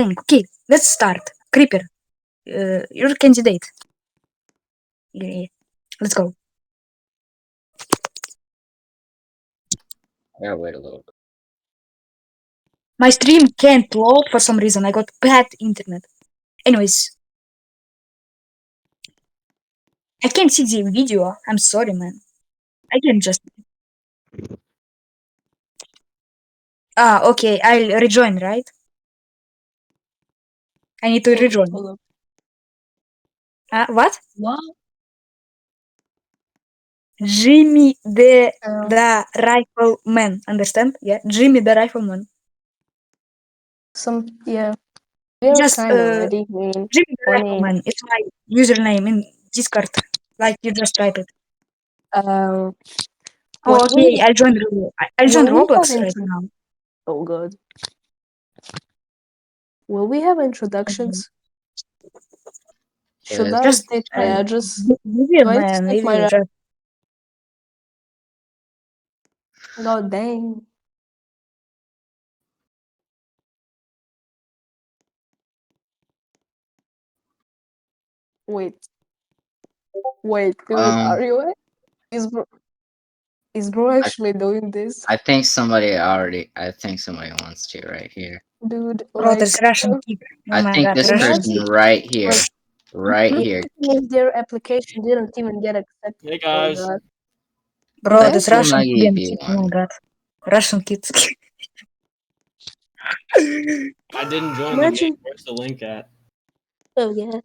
Okay, let's start. Creeper, you're a candidate. Yeah, let's go. Yeah, wait a little bit. My stream can't load for some reason. I got bad internet. Anyways, I can't see the video. I'm sorry, man. I can just. Okay. I'll rejoin, right? I need to rejoin. Hold up. What? What? Jimmy the Uh, Rifleman. Understand? Yeah, Jimmy the Rifleman. yeah. We're Just kind of ready. I mean, Jimmy the 20. Rifleman. It's my username in Discord. Like you just type it. Um, Oh, what okay. we I'll join will we have Roblox right now. Oh god. Will we have introductions? Should Yes. I Just state my address? video, Do I man. state Video. my Just God dang. Wait. Wait, dude, are you is bro is bro I, actually doing this? I think somebody wants to right here. Dude, bro, like there's Russian keeper. Oh I my think god, this Russian person imagine keeper. right here, like right here. imagine if their application didn't even get accepted. Hey Oh guys. god. Bro, Let's this Imagine Russian Lumagi student. be Oh my one. god, Russian kids. I didn't join the game. imagine Where's the link at? oh yeah.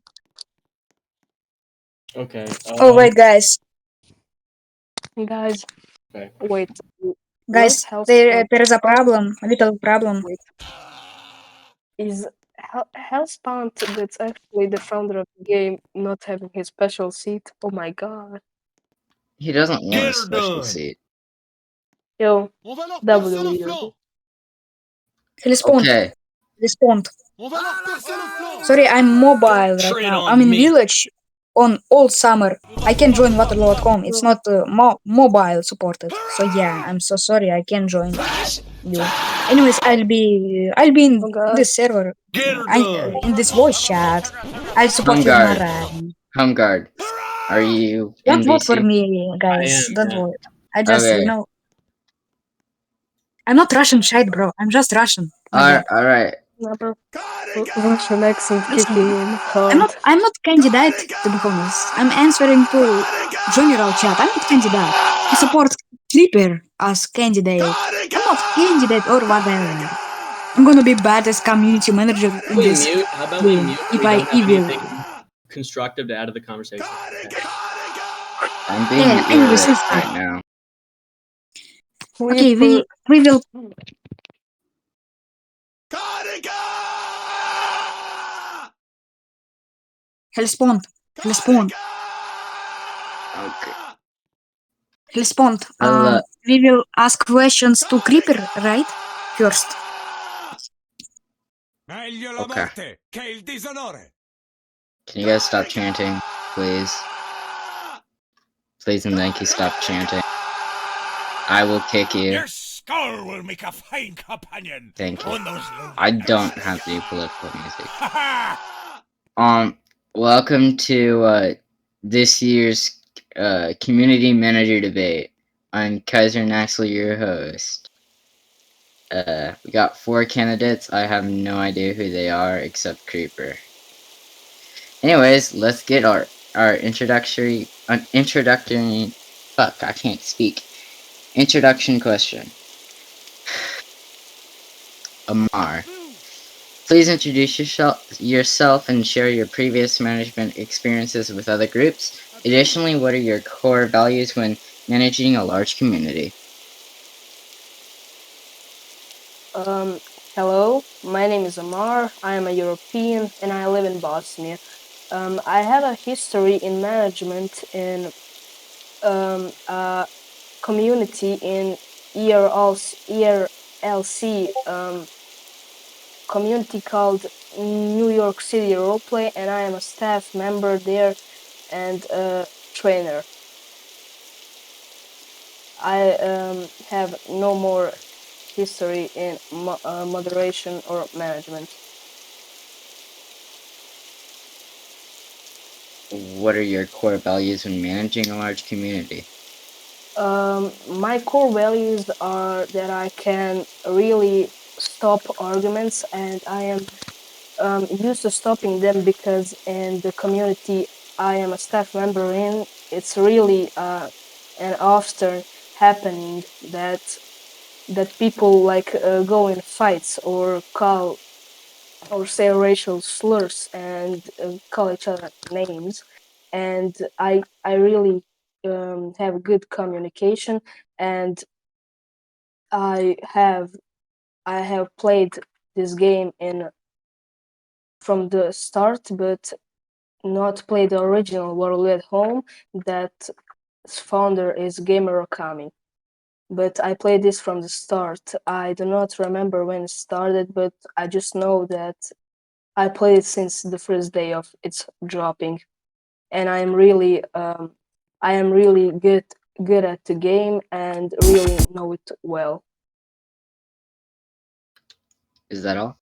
Okay. Oh wait, guys, Guys, Okay. wait. Where's health there is a problem, a little problem. Wait. Is Hellspawn that's actually the founder of the game not having his special seat? Oh my god. He doesn't want Get a her special done. seat. Yo, On va leur percer le W. flanc. Respawned, Okay. respawned. On va leur percer le flanc. Sorry, I'm mobile right Train now. on I'm in me. village on all summer. I can join Waterloo.com. It's not mobile supported. So yeah, I'm so sorry. I can't join you. Anyways, I'll be Oh in god. this server. Get her I done. in this voice chat. I'll support your Guard. Maran. Home guard. Are you Don't vote for NBC? me, guys. am, Don't yeah. vote. I just, Okay. I'm not Russian shite, bro. I'm just Russian. My bad. Alright. Never Russian accent kicking in hard. I'm not candidate, to be honest. I'm answering to general chat. I'm not candidate. I support Sleeper as candidate. I'm not candidate or whatever. I'm gonna be bad as community manager in We this mute. How about we game mute? if We I don't have evil. anything constructive to add to the conversation. Okay. I'm being Yeah, anyways, irritated let's start. right now. Okay, we will Hellspawn. Hellspawn. Okay. Hellspawn. I'll, We will ask questions to Creeper, right? First. Meglio la Okay. morte che il disonore. Can you guys stop chanting, please? Please and thank you, stop chanting. I will kick you. Your skull will make a fine companion. Thank you. On those lonely I nights. don't have the political music. Ha ha! Welcome to this year's community manager debate. I'm Kaiser Naxel, your host. We got 4 candidates. I have no idea who they are except Creeper. Anyways, let's get our introductory fuck, I can't speak. Introduction question. Amar, please introduce yourself and share your previous management experiences with other groups. Additionally, what are your core values when managing a large community? Hello, my name is Amar. I am a European and I live in Bosnia. I have a history in management in a community in ERLC community called New York City Roleplay, and I am a staff member there and a trainer. I have no more history in moderation or management. what are your core values when managing a large community? My core values are that I can really stop arguments, and I am used to stopping them because in the community I am a staff member in, it's really an often happening that people like go in fights or call or say racial slurs and call each other names, and I really have good communication, and I have I have played this game in from the start, but not play the original Waterloo at home. That founder is Gamer Okami. But I played this from the start. I do not remember when it started, but I just know that I played it since the first day of its dropping, and I am really good at the game and really know it well. Is that all?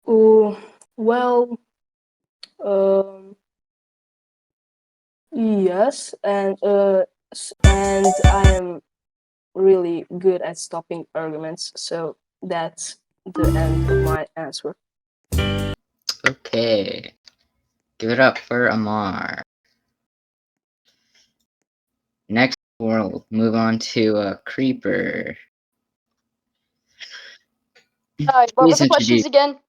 Oh, well, um, yes, and I am really good at stopping arguments. So that's the end of my answer. Okay. Give it up for Amar. Next, we'll move on to Creeper. What were Please the questions again?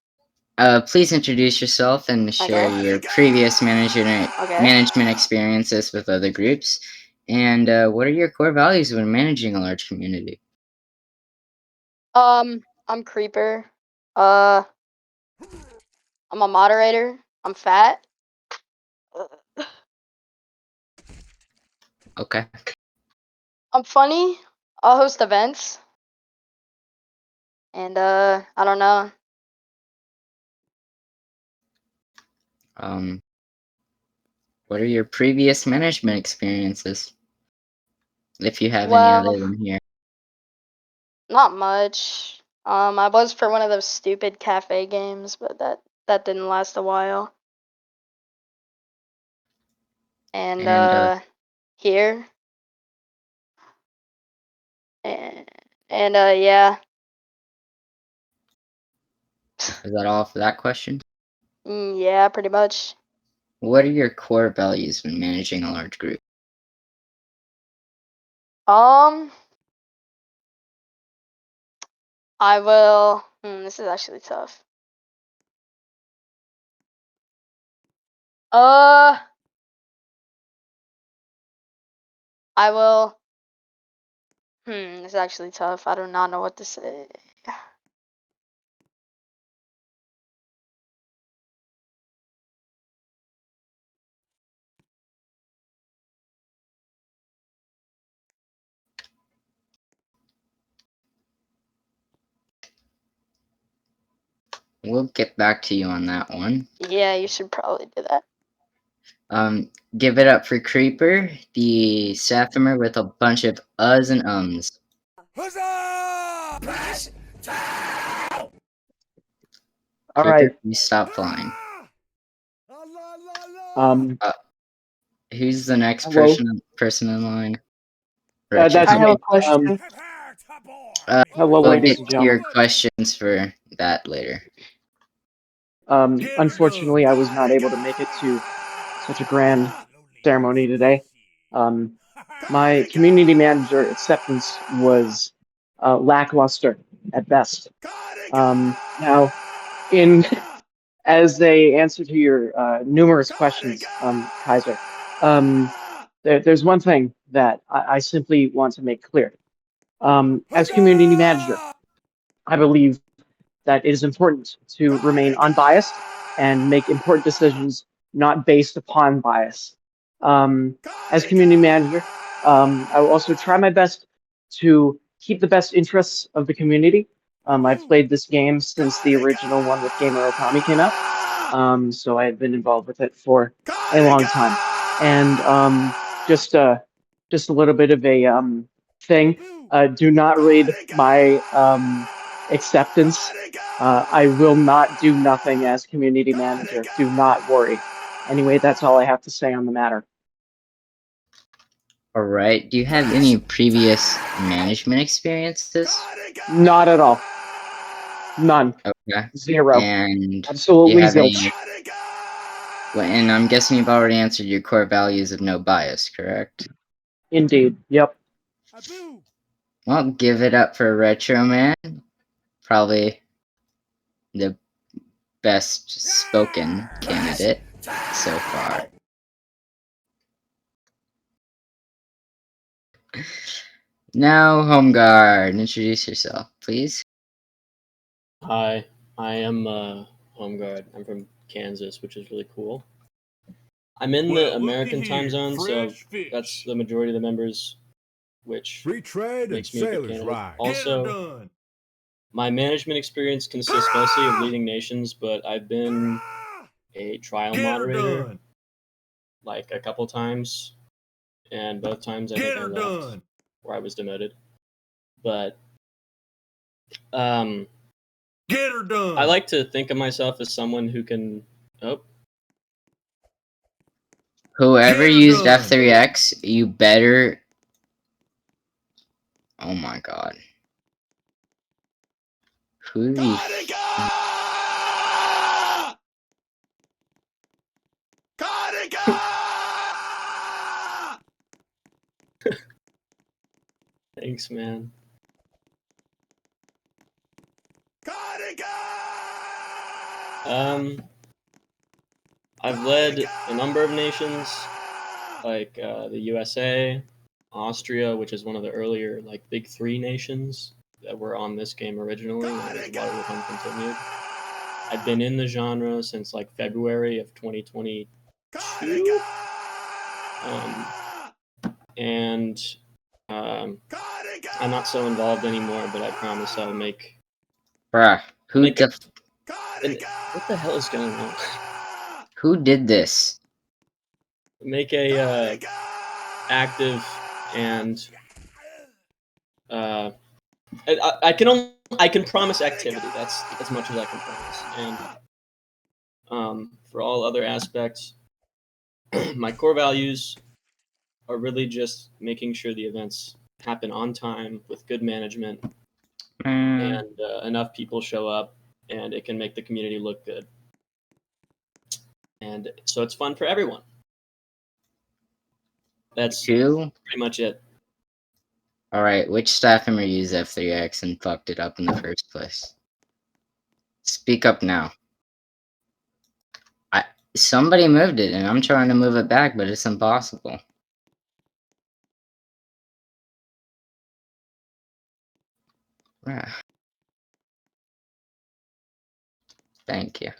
please introduce yourself and share Okay. your previous management experiences with other groups. And what are your core values when managing a large community? I'm Creeper. I'm a moderator. I'm fat. Okay. I'm funny. I'll host events. And I don't know. What are your previous management experiences? If you have any other Well, than here. not much. I was for one of those stupid cafe games, but that didn't last a while. And here. And yeah. Is that all for that question? Yeah, pretty much. What are your core values when managing a large group? I will. This is actually tough. I will. This is actually tough. I do not know what to say. We'll get back to you on that one. Yeah, you should probably do that. Give it up for Creeper, the staff member with a bunch of uhs and ums. Huzzah! Press All Creeper, right. you stop flying. Um, Who's the next hello. person in line? That's I Richard. have a me. question. Prepare to board. Hello, We'll ladies get and to your gentlemen. questions for that later. Unfortunately, I was not able to make it to such a grand ceremony today. My community manager acceptance was lackluster at best. Now, in as a answer to your numerous questions, Kaiser, there's one thing that I simply want to make clear. As community manager, I believe that it is important to remain unbiased and make important decisions not based upon bias. As community manager, I will also try my best to keep the best interests of the community. I've played this game since the original one with Gamer Okami came out, so I've been involved with it for a long time. And just a little bit of a thing. Do not read my acceptance. I will not do nothing as community manager. Do not worry. Anyway, that's all I have to say on the matter. Alright, do you have any previous management experiences? Not at all. None. Okay. 0. And do Absolutely you have zilch. any... Well, and I'm guessing you've already answered your core values of no bias, correct? Indeed. Yep. Well, give it up for Retro Man. Probably the best spoken candidate so far. Now, Home Guard, introduce yourself, please. Hi, I am Home Guard. I'm from Kansas, which is really cool. I'm in the American time zone, so that's the majority of the members, which Free trade makes and me a good sailors' candidate. right. Also, my management experience consists mostly of leading nations, but I've been a trial moderator like a couple times, and both times I think I left or I was demoted. But I like to think of myself as someone who can. Oh, Whoever used F3X, you better... Oh my god. Who the... thanks, man. I've led a number of nations, like the USA, Austria, which is one of the earlier like big 3 nations that were on this game originally when it was Waterloo Uncontinued. I've been in the genre since like February of 2022, and I'm not so involved anymore. But I promise I'll make. Bruh, who Make the... what the hell is going on? Who did this? Make a active and I can promise activity. That's as much as I can promise. And for all other aspects, my core values are really just making sure the events happen on time with good management and enough people show up, and it can make the community look good. And so it's fun for everyone. That's 2? pretty much it. Alright, which staff member used F3X and fucked it up in the first place? Speak up now. Somebody moved it, and I'm trying to move it back, but it's impossible. Bruh. Thank you.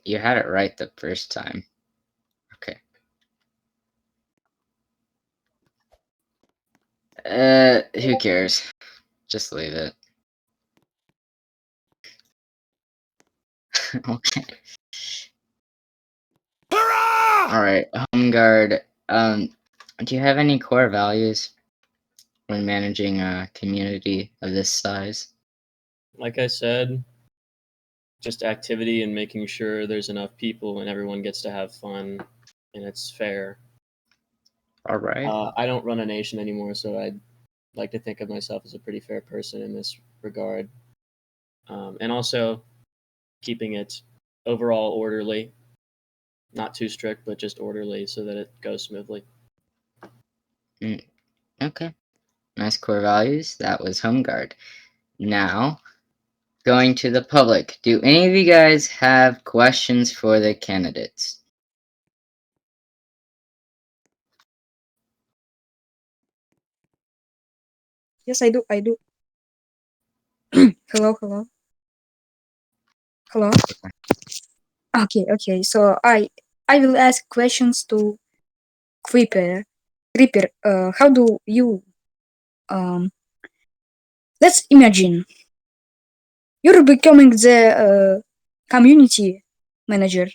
You had it right the first time. Okay. Who cares? Just leave it. Okay. Alright, Home Guard. Do you have any core values when managing a community of this size? Like I said, just activity and making sure there's enough people and everyone gets to have fun and it's fair. Alright. I don't run a nation anymore, so I'd like to think of myself as a pretty fair person in this regard. And also keeping it overall orderly, not too strict, but just orderly so that it goes smoothly. Okay. Nice core values. That was Home Guard. Now, going to the public. Do any of you guys have questions for the candidates? Yes, I do. Hello, hello. Hello. Okay. So I will ask questions to Creeper. Creeper, how do you let's imagine you're becoming the community manager,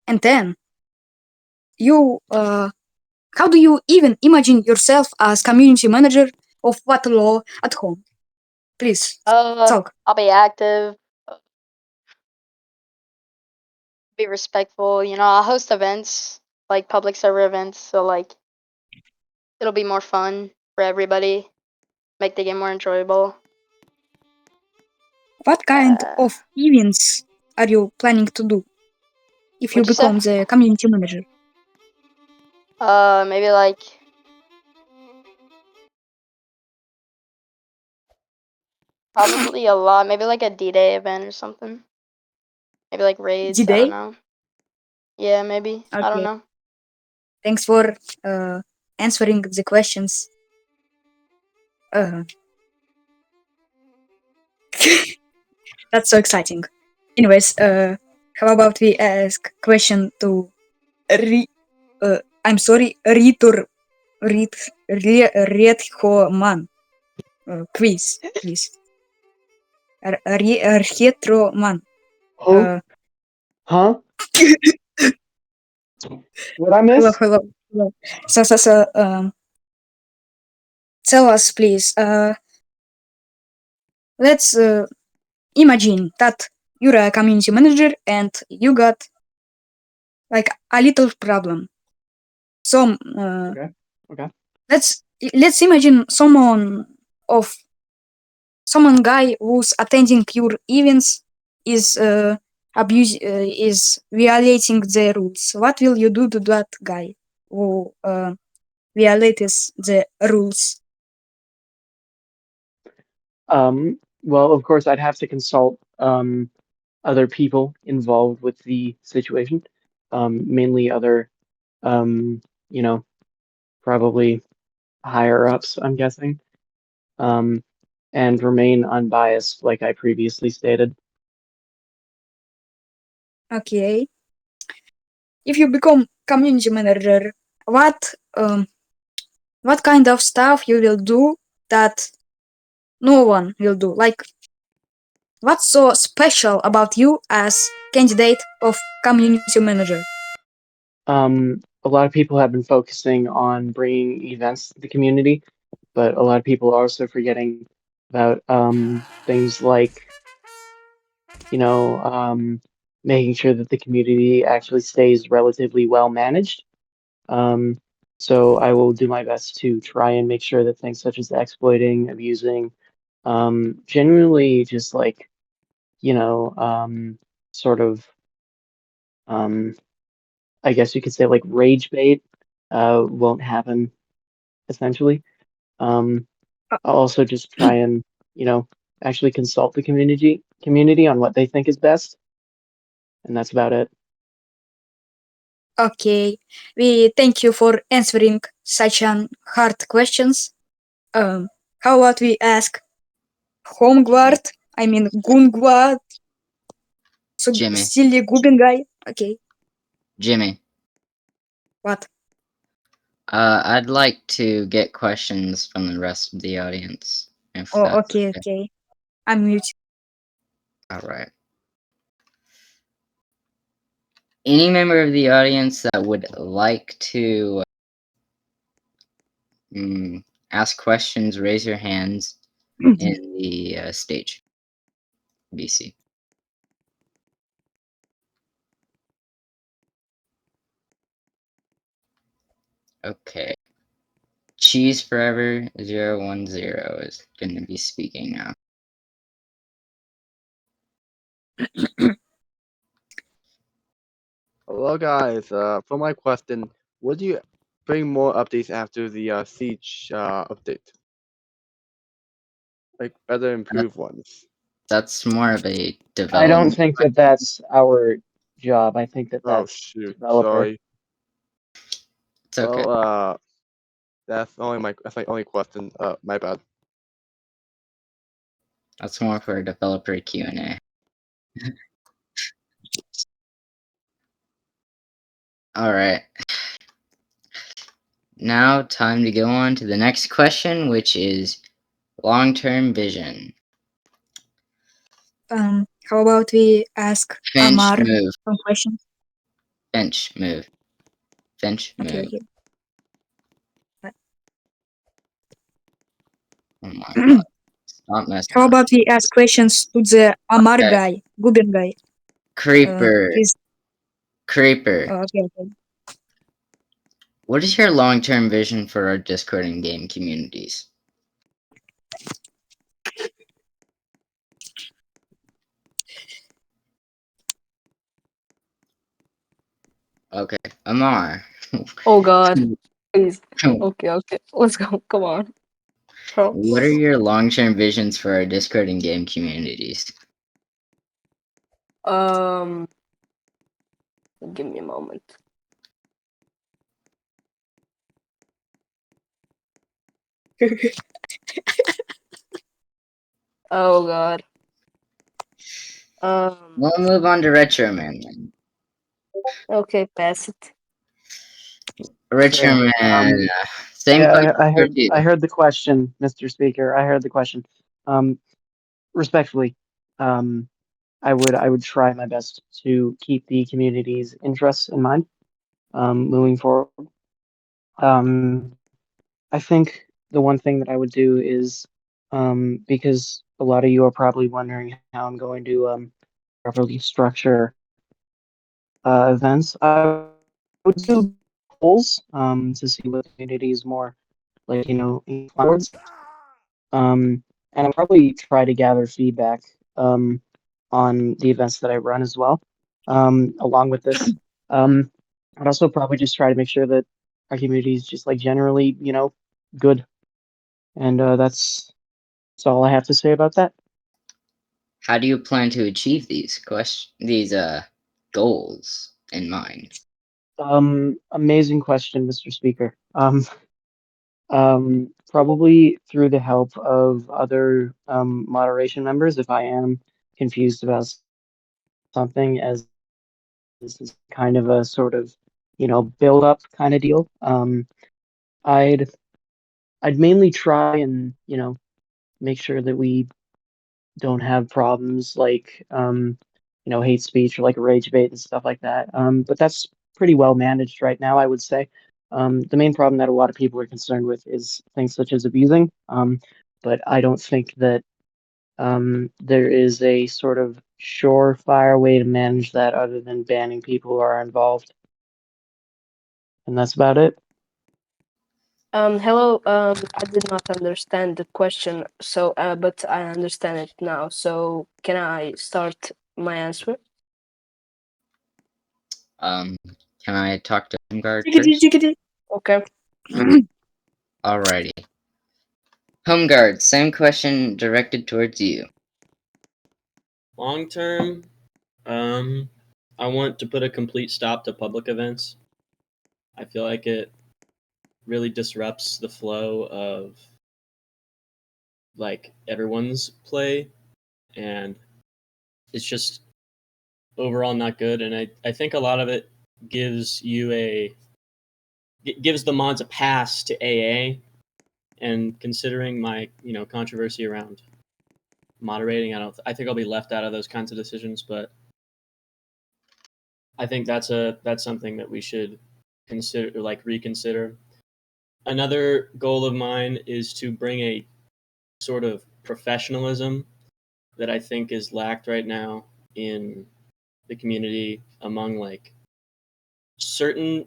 and then you how do you even imagine yourself as community manager of Waterloo at home? Please talk. I'll be active. be respectful. You know, I'll host events like public server events, so like it'll be more fun for everybody, make the game more enjoyable. What kind of events are you planning to do if you What'd you say? become the community manager? Maybe like probably a lot. Maybe like a D-Day event or something. Maybe like raids. I don't D-Day? know. Yeah, maybe. I don't Okay. know. Thanks for answering the questions. Uh, that's so exciting. Anyways, how about we ask question to I'm sorry, Redho Man. Quiz, please. Retro Man. Oh, huh? What I Hello, miss? hello, hello. So, tell us, please. Let's imagine that you're a community manager and you got like a little problem. Some Okay. Okay. let's imagine of someone guy who's attending your events is violating the rules. What will you do to that guy who violates the rules? Well, of course, I'd have to consult other people involved with the situation, mainly other, um, you know, probably higher ups, I'm guessing, um, and remain unbiased, like I previously stated. Okay. If you become community manager, what um, what kind of stuff you will do that no one will do? Like, what's so special about you as candidate of community manager? A lot of people have been focusing on bringing events to the community, but a lot of people are also forgetting about things like, making sure that the community actually stays relatively well managed. Um, so I will do my best to try and make sure that things such as exploiting, abusing, genuinely just like, you know, sort of, um, I guess you could say like rage bait, won't happen essentially. Um, Uh, I'll also just try and, you know, actually consult the community on what they think is best, and that's about it. Okay, we thank you for answering such an hard questions. Um, how about we ask home guard? I mean, goon guard. So Jimmy. silly Gubin guy. Okay, Jimmy. what? I'd like to get questions from the rest of the audience, if Oh, that's okay, okay. okay. I'm mute. All right. Any member of the audience that would like to ask questions, raise your hands in the stage. BC. Okay. Cheese Forever 010 is going to be speaking now. Hello guys, for my question, would you bring more updates after the Siege update? Like better improved ones? That's more of a I don't development think that question. that's our job. I think that Oh that's shoot, developer. sorry. It's okay. Well, that's my only question. My bad. That's more for a developer Q&A. All right. Now, time to go on to the next question, which is long-term vision. How about we ask Finch, Amar move. some questions? Finch, move. Finch, Okay, move. okay. Oh my god. Stop messing How around. about we ask questions to the Amar Okay. guy, Gubin guy? Creeper. He's Creeper, Okay, okay. what is your long-term vision for our Discord and game communities? Okay, Amar. Oh God, please. Okay, okay. Let's go. Come on, bro. What are your long-term visions for our Discord and game communities? Um, give me a moment. Oh God. Um. We'll move on to Retro Man then. Okay, pass it. Retro Okay. Man, same question for you. I heard the question, Mr. Speaker. I heard the question. Um, respectfully, um, I would try my best to keep the community's interests in mind, moving forward. Um, I think the one thing that I would do is, because a lot of you are probably wondering how I'm going to properly structure events, I would do polls to see what the community is more like, inclined towards. And I'll probably try to gather feedback on the events that I run as well. Along with this, I'd also probably just try to make sure that our community is just like generally, good. And that's all I have to say about that. How do you plan to achieve these goals in mind? Amazing question, Mr. Speaker. Probably through the help of other moderation members if I am confused about something, as this is kind of a sort of, build up kind of deal. I'd I'd mainly try and, make sure that we don't have problems like hate speech or like rage bait and stuff like that. But that's pretty well managed right now, I would say. The main problem that a lot of people are concerned with is things such as abusing. But I don't think that there is a sort of surefire way to manage that other than banning people who are involved. And that's about it. Hello. I did not understand the question, so but I understand it now. So can I start my answer? Um, can I talk to Homeguard Jiggity, first? jiggity. Okay. Alrighty. Homeguard, same question directed towards you. Long term, I want to put a complete stop to public events. I feel like it really disrupts the flow of like everyone's play, and it's just overall not good. And I think a lot of it gives gives the mods a pass to AA. And considering my controversy around moderating, I think I'll be left out of those kinds of decisions. But I think that's something that we should consider, like reconsider. Another goal of mine is to bring a sort of professionalism that I think is lacked right now in the community among like certain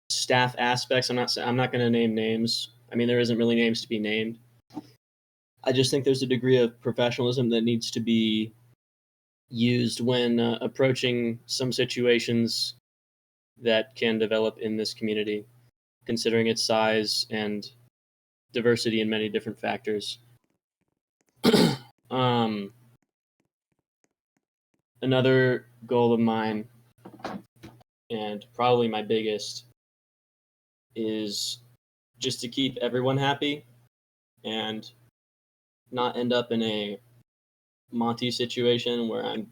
staff aspects. I'm not going to name names. I mean, there isn't really names to be named. I just think there's a degree of professionalism that needs to be used when approaching some situations that can develop in this community, considering its size and diversity in many different factors. um, Another goal of mine, and probably my biggest, is just to keep everyone happy and not end up in a Monty situation where I'm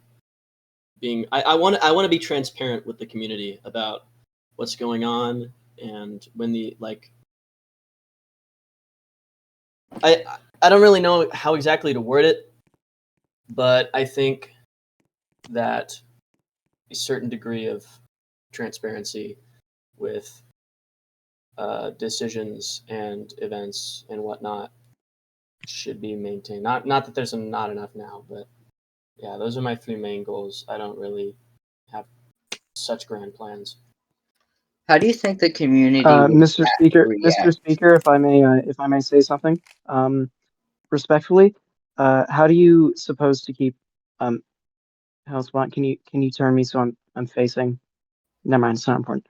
being. I want to be transparent with the community about what's going on, and when the like I don't really know how exactly to word it, but I think that a certain degree of transparency with decisions and events and whatnot should be maintained. Not that there's not enough now, but yeah, those are my three main goals. I don't really have such grand plans. How do you think the community would Mr. react? Speaker, if I may say something, respectfully, how do you suppose to keep, Hellspawn, can you turn me so I'm facing? Never mind, it's not important.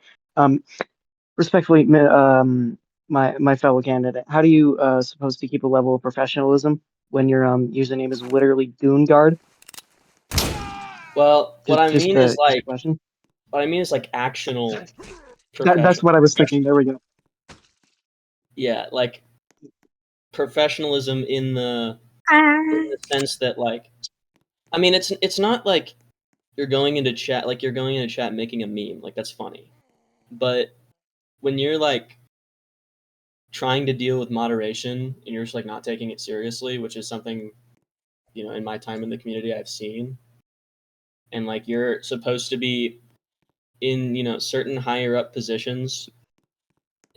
Respectfully, my fellow candidate, how do you suppose to keep a level of professionalism when your username is literally Goon Guard? Well, what I Just mean is just a like question. actional That's professional. what I was thinking. There we go. Yeah, like professionalism in the Ah, sense that like, I mean, it's not like you're going into chat making a meme, like that's funny. But when you're like trying to deal with moderation and you're just like not taking it seriously, which is something, in my time in the community I've seen, and like you're supposed to be in, certain higher up positions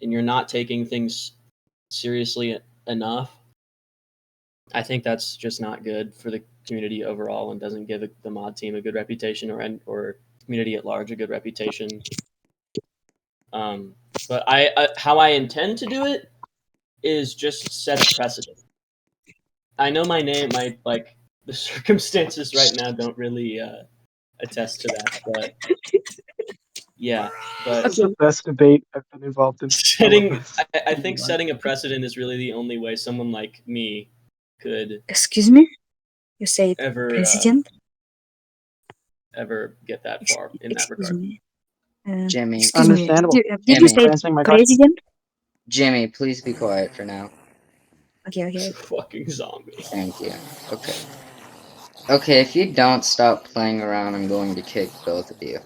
and you're not taking things seriously enough, I think that's just not good for the community overall and doesn't give the mod team a good reputation or community at large a good reputation. But how I intend to do it is just set a precedent. I know my like the circumstances right now don't really attest to that, but yeah, This but is the best debate I've been involved in. I love setting this. I think setting a precedent is really the only way someone like me could excuse me. You said ever president. ever get that far in that Excuse regard. me. Jimmy, Excuse me. Understandable. Did you Thank you Jimmy, for say answering my question. president? Jimmy, please be quiet for now. Okay, okay. Fucking zombie. Thank you. Okay. Okay, if you don't stop playing around, I'm going to kick both of you.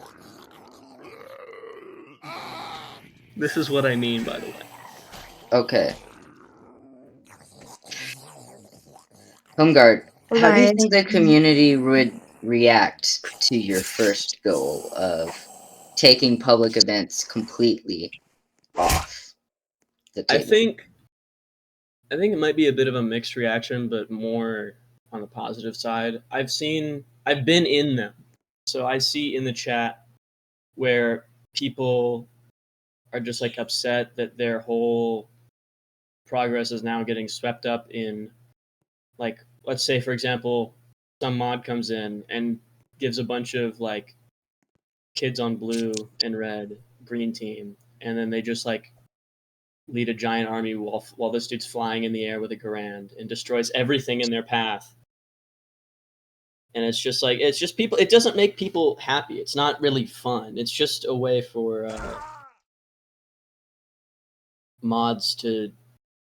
This is what I mean, by the way. Okay. Homeguard, Well, how do you I think the community would react to your first goal of taking public events completely off the I table? think I think it might be a bit of a mixed reaction, but more on the positive side. I've been in them. So I see in the chat where people are just like upset that their whole progress is now getting swept up in, like, let's say for example, some mod comes in and gives a bunch of like kids on blue and red green team, and then they just like lead a giant army while this dude's flying in the air with a Garand and destroys everything in their path. And it's just people. It doesn't make people happy. It's not really fun. It's just a way for mods to.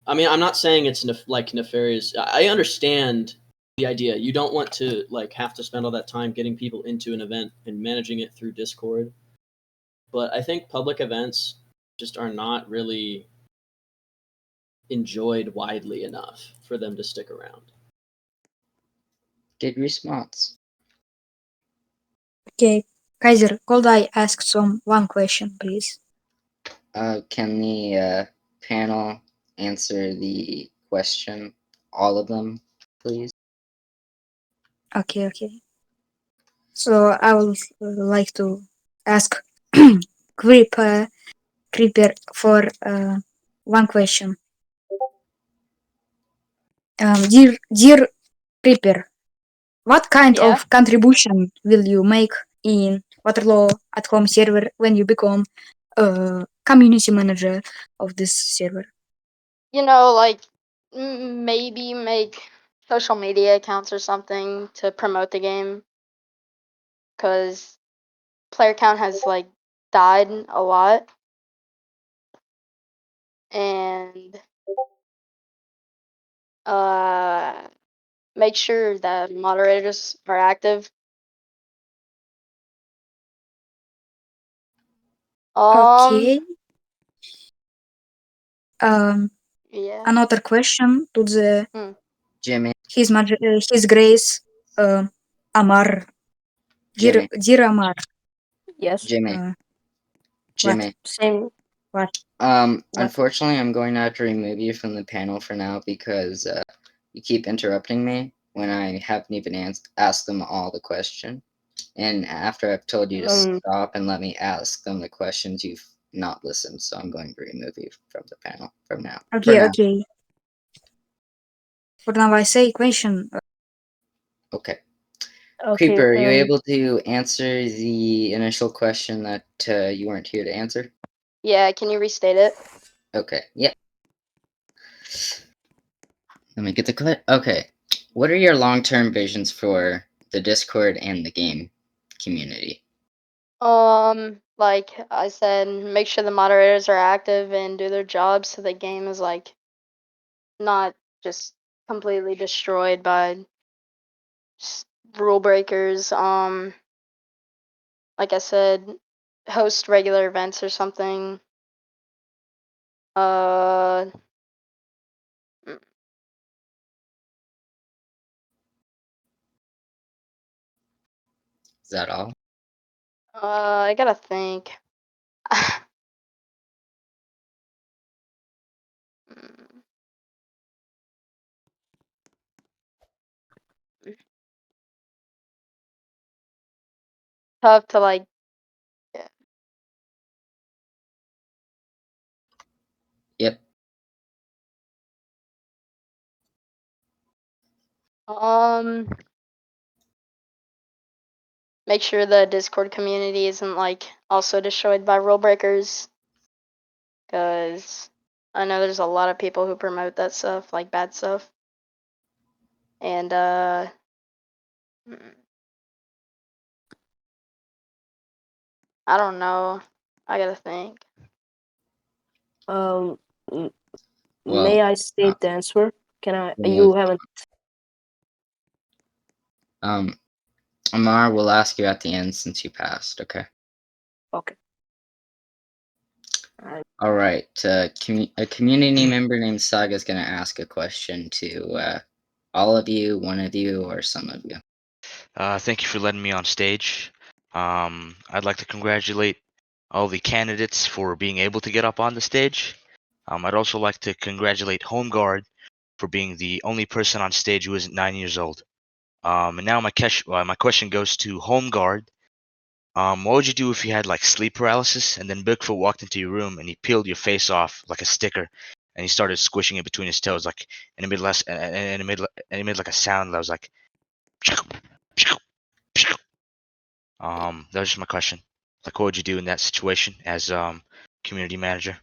I mean, I'm not saying it's like nefarious. I understand the idea. You don't want to like have to spend all that time getting people into an event and managing it through Discord. But I think public events just are not really enjoyed widely enough for them to stick around. Good response. okay. Kaiser, could I ask one question, please? Can the panel answer the question? All of them, please? Okay, okay. So I would like to ask Creeper, Creeper for one question. Dear Creeper, what kind Yeah. of contribution will you make in Waterloo at home server when you become community manager of this server? Like maybe make social media accounts or something to promote the game, because player count has like died a lot, and uh make sure that moderators are active. Um, Okay. Um, yeah. another question to the Hmm. Jimmy, His Grace Amar. Jimmy, Dear Amar, Yes. Jimmy, uh, what? Jimmy. Same. What? What? Unfortunately, I'm going to have to remove you from the panel for now because you keep interrupting me when I haven't even asked them all the question. And after I've told you to Um, stop and let me ask them the questions, you've not listened. So I'm going to remove you from the panel from now. For Okay, now. okay. For now, I say question. Okay. okay. Creeper, are you able to answer the initial question that you weren't here to answer? Yeah, can you restate it? Okay. Yep. Let me get the clip. Okay. What are your long-term visions for the Discord and the game community? Like I said, make sure the moderators are active and do their job so the game is like not just completely destroyed by rule breakers. Like I said, host regular events or something. Uh, mm, Is that all? I gotta think. Mm, Tough to like. Yeah. Yep. Um, make sure the Discord community isn't like also destroyed by rule breakers, because I know there's a lot of people who promote that stuff, like bad stuff. And mm, I don't know. I gotta think. um, m- Well, may I state the answer? Can I? well, You haven't. um, Amar, we'll ask you at the end since you passed. Okay. Okay. I, All right. A community member named Saga is going to ask a question to all of you, one of you, or some of you. Thank you for letting me on stage. I'd like to congratulate all the candidates for being able to get up on the stage. I'd also like to congratulate Home Guard for being the only person on stage who isn't 9 years old. And now my question goes to Home Guard. What would you do if you had like sleep paralysis and then Bigfoot walked into your room and he peeled your face off like a sticker and he started squishing it between his toes, like, and it made less and it made like a sound that was like that was just my question. Like, what would you do in that situation as community manager,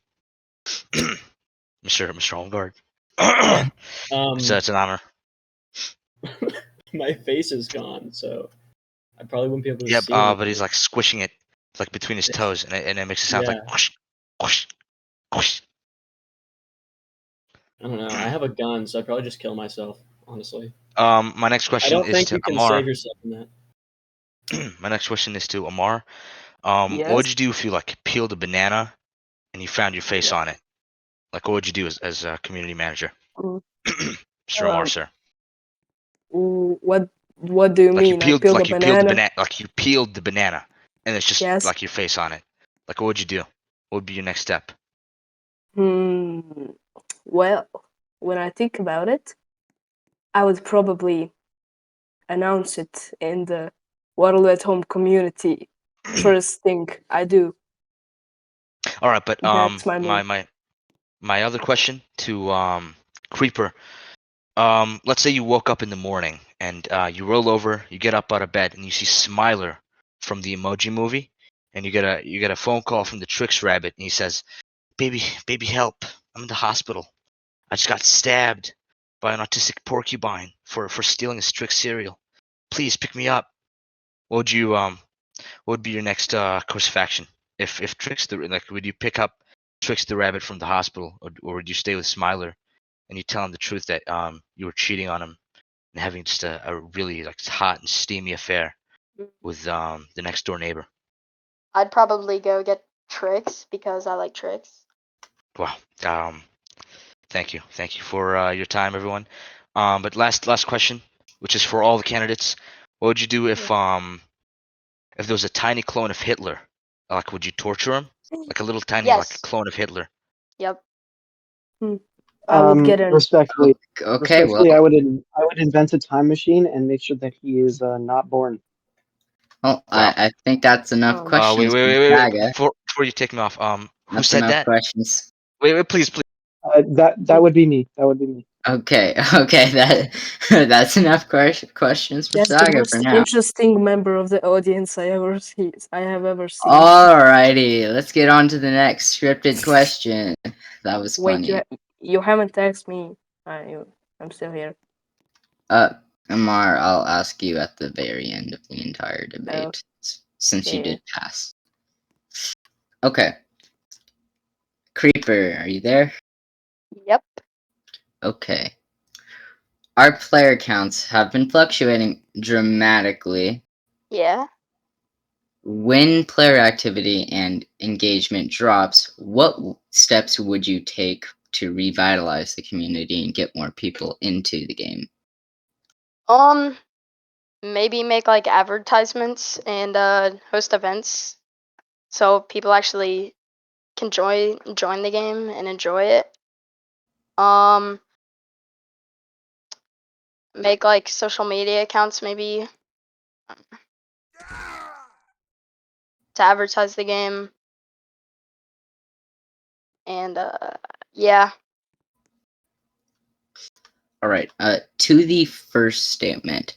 Mr. Holmgard? It's an honor. My face is gone, so I probably wouldn't be able to Yep. see But he's anything. like squishing it, like between his toes, and it makes a sound like Yeah, whoosh, whoosh, whoosh. I don't know. I have a gun, so I'd probably just kill myself, honestly. My next I question don't is think to you can Amar. save yourself from that. My next question is to Amar. What yes. would you do if you like peeled a banana and you found your face Yeah. on it? Like, what would you do as a community manager, Mm, Mr. Amar, Um, sir? what do you mean? I peeled a Like you peeled the banana. banana, like you peeled the banana, and it's just Yes. like your face on it. Like, what would you do? What would be your next step? Hmm. Well, when I think about it, I would probably announce it in the Waterloo at Home community. First thing I do. All right, but That's my my move. my other question to Creeper. Let's say you woke up in the morning and you roll over, you get up out of bed, and you see Smiler from the Emoji Movie, and you get a phone call from the Tricks Rabbit, and he says, baby, help! I'm in the hospital. I just got stabbed by an autistic porcupine for stealing a Trix cereal. Please pick me up." What would you what would be your next course of action? If Trix the like would you pick up Trix the rabbit from the hospital, or would you stay with Smiler and you tell him the truth that you were cheating on him and having just a really like hot and steamy affair Mm, with the next door neighbor? I'd probably go get tricks because I like tricks. Wow. Thank you for your time, everyone. But last question, which is for all the candidates. What would you do Yeah. if there was a tiny clone of Hitler? Like, would you torture him? Like a little tiny like Yes. clone of Hitler? Yep. Hmm. I would get an. Respectfully, Okay, well, I would invent a time machine and make sure that he is not born. Well, Wow. I think that's enough Um, questions for Wait. Saga. Before you take me off, who That's said enough that? questions. Wait, please. That would be me. That would be me. Okay, that's enough questions for that's the Saga for most now. interesting member of the audience I have ever seen. Alrighty, let's get on to the next scripted question. That was Wait, funny. you haven't asked me. I'm still here. Amar, I'll ask you at the very end of the entire debate, since you Okay. did pass. Okay. Creeper, are you there? Yep. Okay. Our player counts have been fluctuating dramatically. Yeah. When player activity and engagement drops, what steps would you take to revitalize the community and get more people into the game? Maybe make like advertisements and host events so people actually can join the game and enjoy it. Make like social media accounts maybe to advertise the game. And yeah. Alright, to the first statement,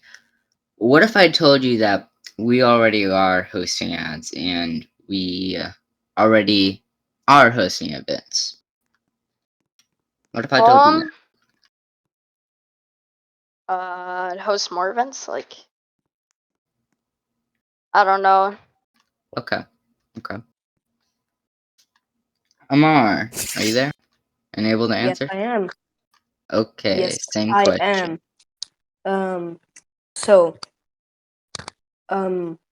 what if I told you that we already are hosting ads and we already are hosting events? What if I told you that? Host more events, like I don't know. Okay. Amar, are you there and able to Yes, answer? I am. Okay, Yes, same I question. am. So,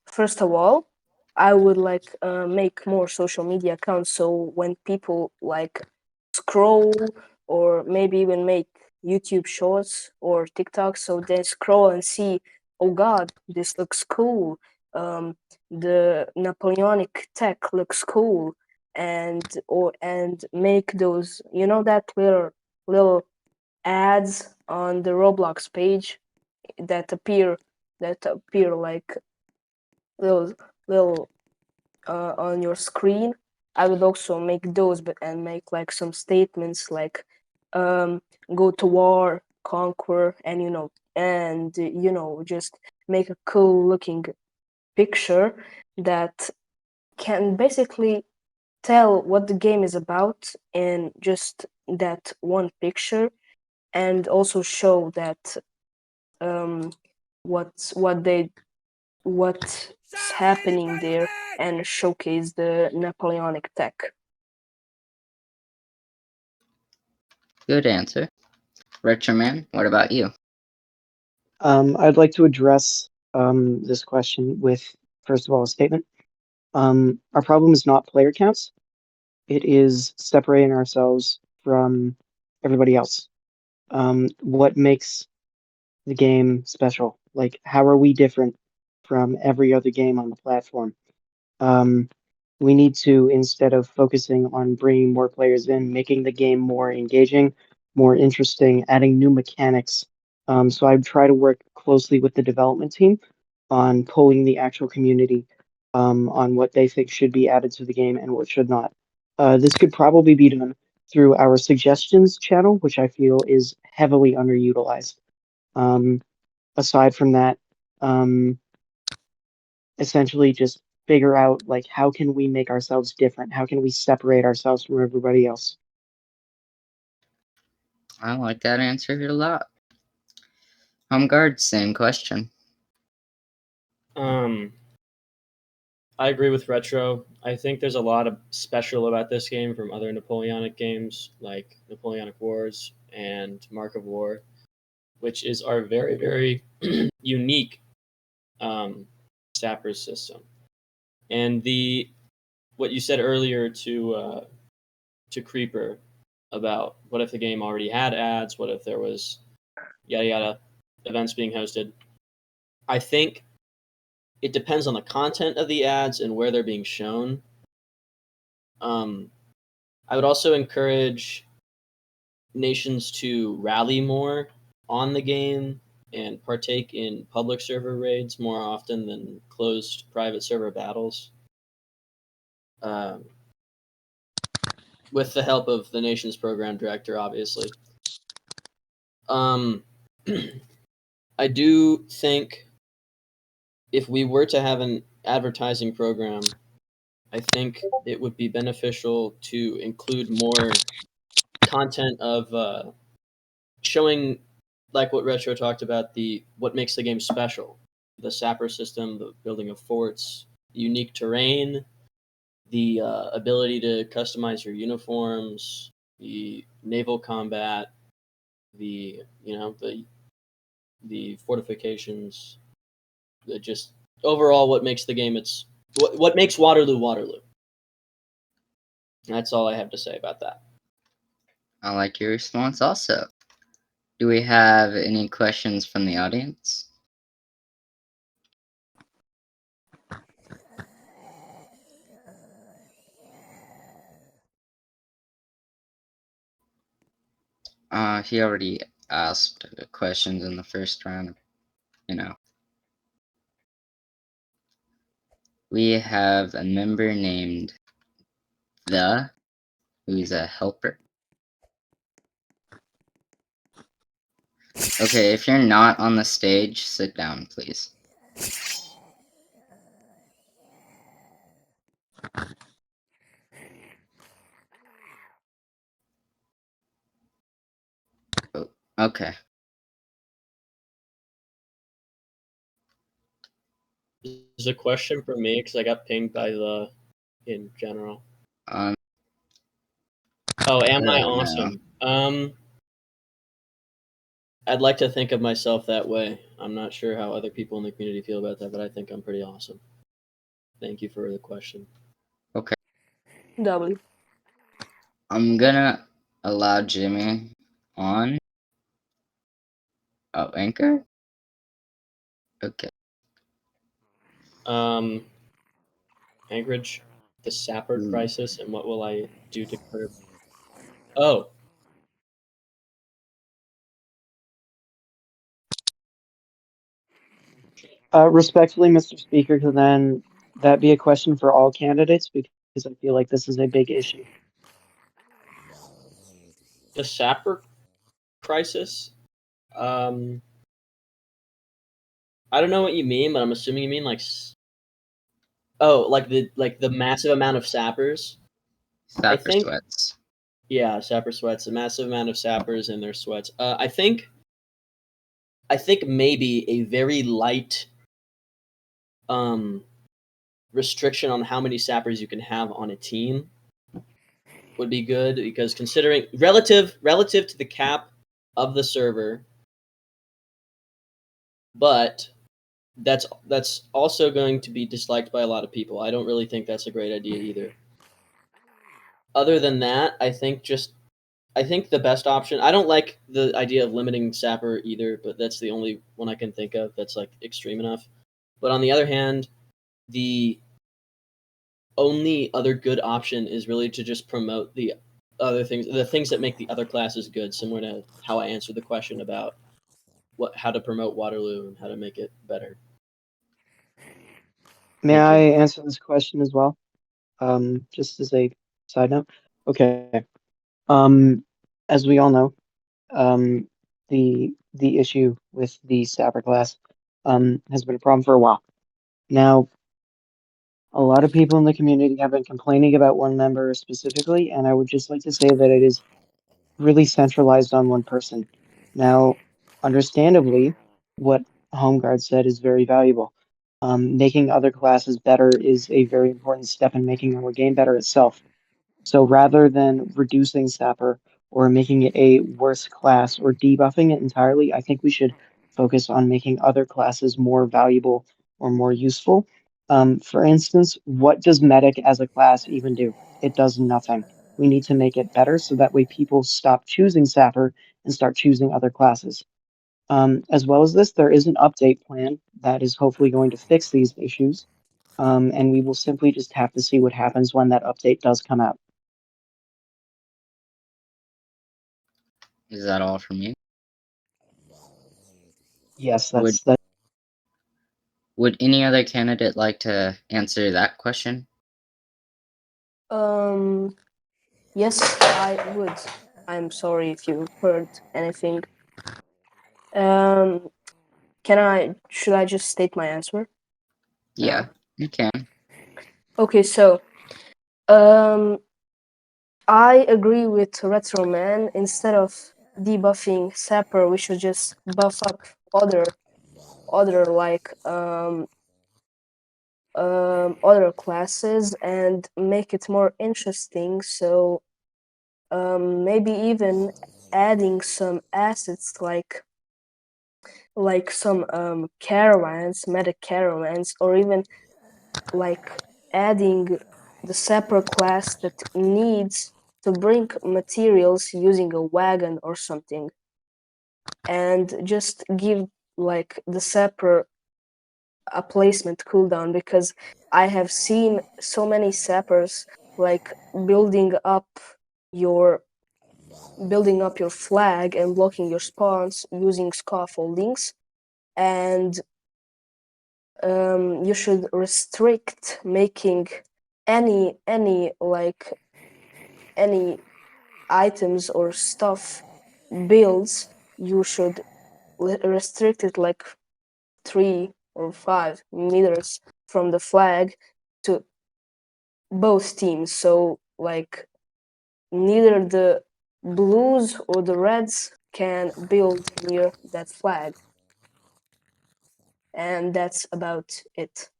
first of all, I would like make more social media accounts so when people like scroll or maybe even make YouTube shorts or TikTok, so they scroll and see, oh God, this looks cool. The Napoleonic tech looks cool, and make those, that little ads on the Roblox page that appear like little little on your screen. I would also make those, but and make like some statements like um, go to war, conquer, and just make a cool looking picture that can basically tell what the game is about in just that one picture, and also show that um, what's happening there, and showcase the Napoleonic tech. Good answer. Retroman, what about you? I'd like to address this question with, first of all, a statement. Our problem is not player counts. It is separating ourselves from everybody else. What makes the game special? Like, how are we different from every other game on the platform? Um, we need to, instead of focusing on bringing more players in, making the game more engaging, more interesting, adding new mechanics. So I try to work closely with the development team on pulling the actual community on what they think should be added to the game and what should not. This could probably be done through our suggestions channel, which I feel is heavily underutilized. Um, aside from that, um, essentially just figure out like how can we make ourselves different? How can we separate ourselves from everybody else? I like that answer a lot. Home guard, same question. I agree with Retro. I think there's a lot of special about this game from other Napoleonic games like Napoleonic Wars and Mark of War, which is our very, very unique Sappers system. And what you said earlier to Creeper about what if the game already had ads, what if there was yada yada events being hosted. I think it depends on the content of the ads and where they're being shown. I would also encourage nations to rally more on the game and partake in public server raids more often than closed private server battles. Um, with the help of the nation's program director, obviously. Um, I do think if we were to have an advertising program, I think it would be beneficial to include more content of showing, like what Retro talked about, the what makes the game special, the sapper system, the building of forts, unique terrain, the ability to customize your uniforms, the naval combat, the the fortifications, the just overall what makes the game what makes Waterloo Waterloo. That's all I have to say about that. I like your response also. Do we have any questions from the audience? He already asked questions in the first round, you know. We have a member named The, who's a helper. Okay, if you're not on the stage, sit down, please. Oh, okay. Is a question for me because I got pinged by the in general. Um, Oh, am I no. awesome? I'd like to think of myself that way. I'm not sure how other people in the community feel about that, but I think I'm pretty awesome. Thank you for the question. Okay. W. I'm gonna allow Jimmy on. Oh, Anchor? Okay. Anchorage, the sapper Hmm. crisis, and what will I do to curb? Oh, Respectfully, Mr. Speaker, can then that be a question for all candidates because I feel like this is a big issue. the sapper crisis. Um, I don't know what you mean, but I'm assuming you mean like the massive amount of sappers. I Sapper think sweats. yeah, sapper sweats. A massive amount of sappers in their sweats. I think maybe a very light um restriction on how many sappers you can have on a team would be good because considering relative to the cap of the server, but that's also going to be disliked by a lot of people. I don't really think that's a great idea either. Other than that, I think the best option. I don't like the idea of limiting sapper either, but that's the only one I can think of that's like extreme enough. But on the other hand, the only other good option is really to just promote the things that make the other classes good, similar to how I answered the question about how to promote Waterloo and how to make it better. May Thank I you. answer this question as well? Just as a side note. Okay. Um, as we all know, um, the issue with the Sapper class has been a problem for a while. Now, a lot of people in the community have been complaining about one member specifically, and I would just like to say that it is really centralized on one person. Now, understandably, what HomeGuard said is very valuable. Making other classes better is a very important step in making our game better itself. So rather than reducing Sapper or making it a worse class or debuffing it entirely, I think we should focus on making other classes more valuable or more useful. For instance, what does Medic as a class even do? It does nothing. We need to make it better so that way people stop choosing Sapper and start choosing other classes. As well as this, there is an update plan that is hopefully going to fix these issues. And we will simply just have to see what happens when that update does come out. Is that all from you? Yes, Would that's would any other candidate like to answer that question? Um, yes, I would. I'm sorry if you heard anything. Um, should I just state my answer Yeah, now? you can. Okay, so, um, I agree with Retro Man. Instead of debuffing Sapper, we should just buff up other like other classes and make it more interesting. So maybe even adding some assets like some caravans, meta caravans, or even like adding the separate class that needs to bring materials using a wagon or something, and just give like the separate a placement cooldown, because I have seen so many sappers like building up your your flag and blocking your spawns using scaffoldings, and you should restrict making any like any items or stuff builds. You should restrict it like 3 or 5 meters from the flag to both teams. So like neither the blues or the reds can build near that flag. And that's about it.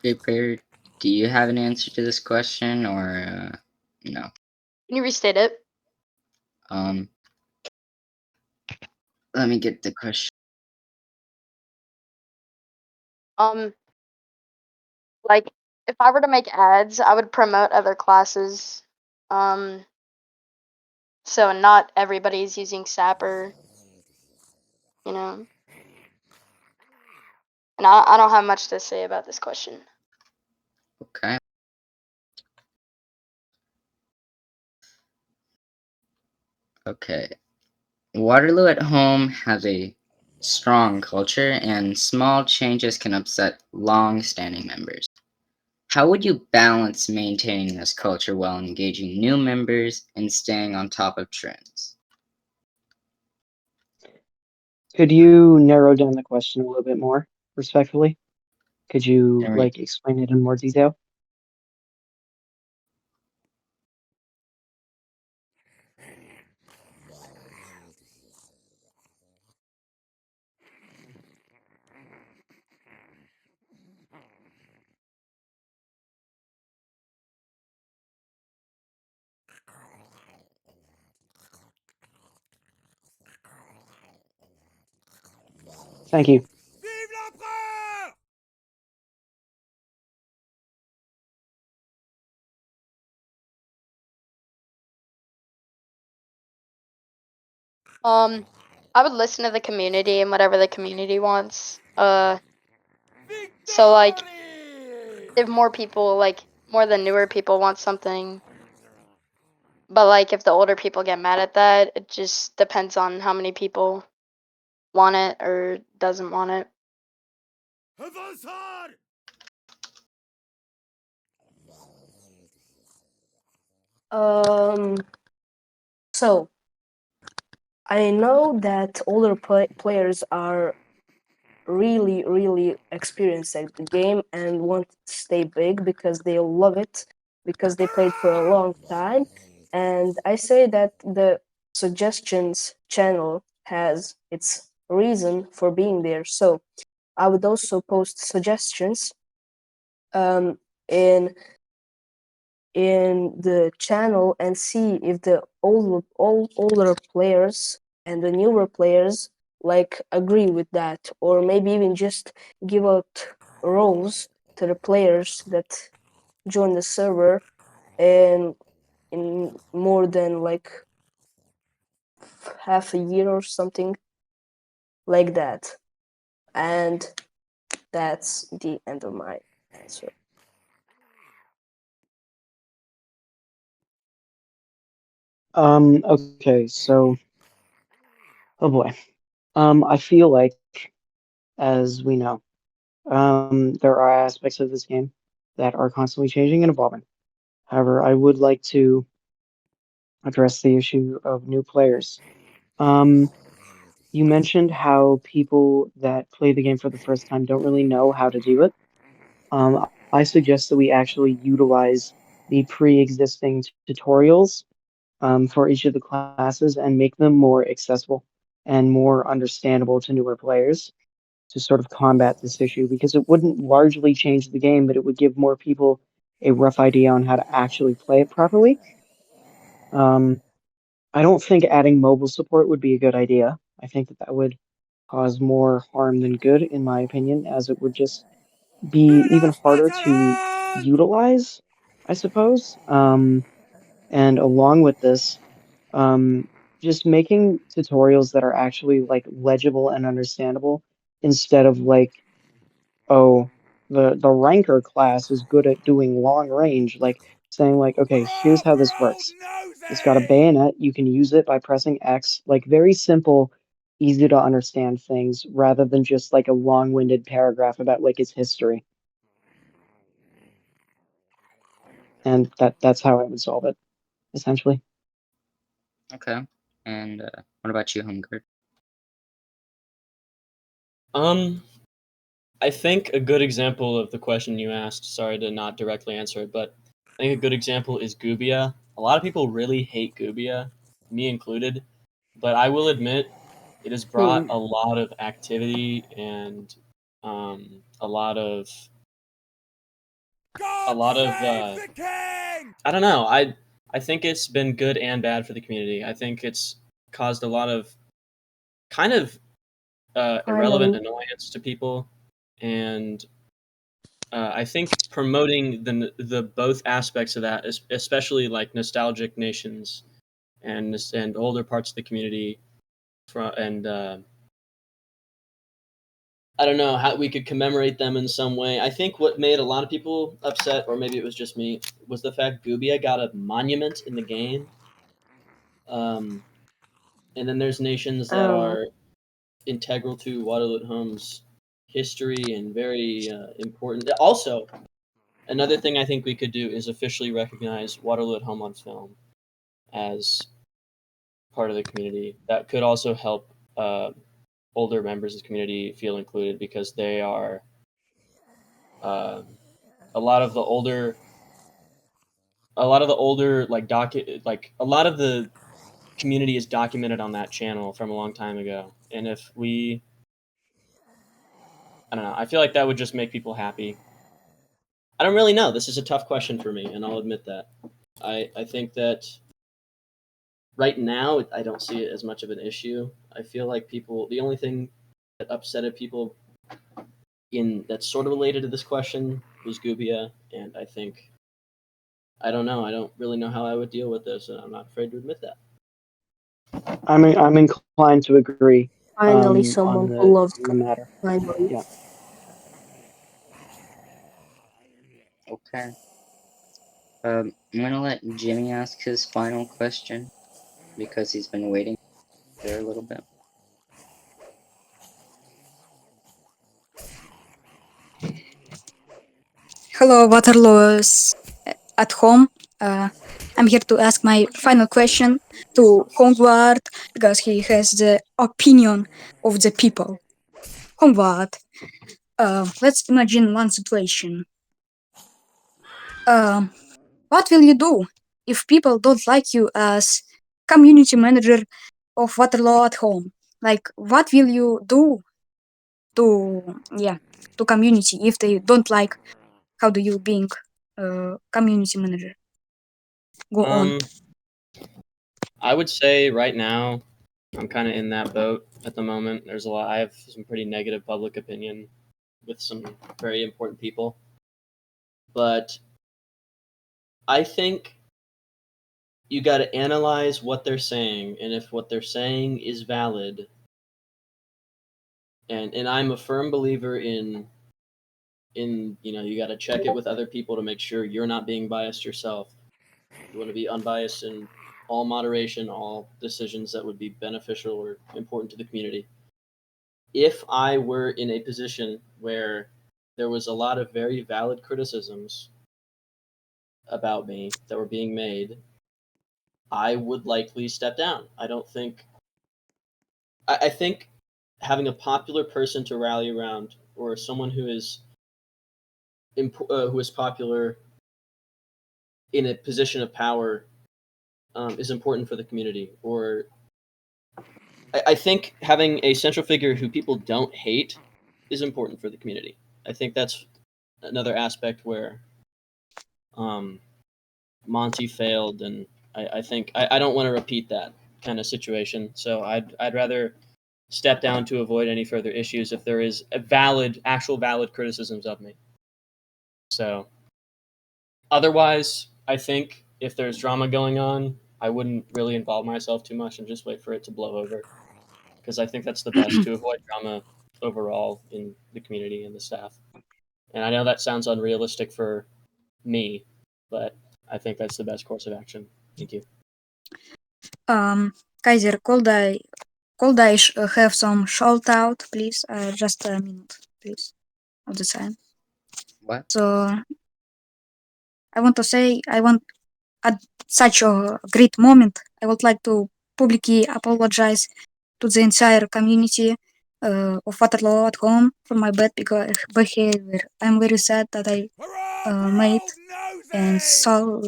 Creeper, do you have an answer to this question or no? Can you restate it? Um, let me get the question. Um, like if I were to make ads, I would promote other classes. Um, so not everybody's using Sapper, you know. And I don't have much to say about this question. Okay. Okay. Waterloo at home has a strong culture, and small changes can upset long-standing members. How would you balance maintaining this culture while engaging new members and staying on top of trends? Could you narrow down the question a little bit more, respectfully? Could you Alright. like explain it in more detail? Thank you. Vive l'empereur! I would listen to the community and whatever the community wants. So like Victory! if more people like more the newer people want something, but like if the older people get mad at that, it just depends on how many people want it or doesn't want it. Avançar! Um, so I know that older players are really experienced at the game and want to stay big because they love it, because they played for a long time. And I say that the suggestions channel has its reason for being there. So I would also post suggestions um, in the channel and see if the older players and the newer players like agree with that, or maybe even just give out roles to the players that join the server and in more than like half a year or something like that. And that's the end of my answer. Okay, so Oh boy. I feel like, as we know, there are aspects of this game that are constantly changing and evolving. However, I would like to address the issue of new players. Um, you mentioned how people that play the game for the first time don't really know how to do it. I suggest that we actually utilize the pre-existing tutorials for each of the classes and make them more accessible and more understandable to newer players to sort of combat this issue because it wouldn't largely change the game, but it would give more people a rough idea on how to actually play it properly. Um, I don't think adding mobile support would be a good idea. I think that that would cause more harm than good, in my opinion, as it would just be even harder to utilize, I suppose. And along with this, um, just making tutorials that are actually like legible and understandable instead of like, oh, the ranker class is good at doing long range, like saying like, okay, here's how this works. It's got a bayonet. You can use it by pressing X, like very simple, easy to understand things rather than just like a long-winded paragraph about like its history. And that's how I would solve it, essentially. Okay. And what about you, Hunger? I think a good example of the question you asked, sorry to not directly answer it, but I think a good example is Gubia. A lot of people really hate Gubia, me included, but I will admit it has brought Hmm. a lot of activity and a lot of God save the king! I don't know. I think it's been good and bad for the community. I think it's caused a lot of kind of irrelevant Finally. annoyance to people, and I think promoting the both aspects of that, especially like nostalgic nations and older parts of the community, and I don't know how we could commemorate them in some way. I think what made a lot of people upset, or maybe it was just me, was the fact Gubia got a monument in the game. Um, and then there's nations that Oh. are integral to Waterloo at Home's history and very important. Also, another thing I think we could do is officially recognize Waterloo at Home on film as part of the community. That could also help older members of the community feel included because they are uh, a lot of the older, a lot of the community is documented on that channel from a long time ago. And if we, I don't know, I feel like that would just make people happy. I don't really know. This is a tough question for me, and I'll admit that. I think that right now I don't see it as much of an issue. I feel like the only thing that upsetted people in that's sort of related to this question was Gubia, and I don't know. I don't really know how I would deal with this, and I'm not afraid to admit that. I'm inclined to agree Finally, on someone who loves the matter. finally. Yeah. Okay. I'm gonna let Jimmy ask his final question because he's been waiting there a little bit. Hello, Waterloos at home. Uh, I'm here to ask my final question to Hongward because he has the opinion of the people. Hongward, let's imagine one situation. Um, what will you do if people don't like you as community manager of Waterloo at home? Like, what will you do to to community if they don't like how do you being community manager? Go on. Um, I would say right now I'm kind of in that boat at the moment. There's a lot. I have some pretty negative public opinion with some very important people, but I think you got to analyze what they're saying, and if what they're saying is valid, and I'm a firm believer in you got to check it with other people to make sure you're not being biased yourself. You want to be unbiased and all moderation, all decisions that would be beneficial or important to the community. If I were in a position where there was a lot of very valid criticisms about me that were being made, I would likely step down. I think having a popular person to rally around, or someone who is popular in a position of power, is important for the community. Or I think having a central figure who people don't hate is important for the community. I think that's another aspect where um, Monty failed, and I think I don't want to repeat that kind of situation. So I'd rather step down to avoid any further issues if there is actual valid criticisms of me. So otherwise, I think if there's drama going on, I wouldn't really involve myself too much and just wait for it to blow over, because I think that's the best to avoid drama overall in the community and the staff. And I know that sounds unrealistic for me, but I think that's the best course of action. Thank you. Kaiser, could I have some shout out, please? Just a minute, please, of the time. What? So I want to say, at such a great moment, I would like to publicly apologize to the entire community of Waterloo at home for my bad behavior. I'm very sad that I made and thought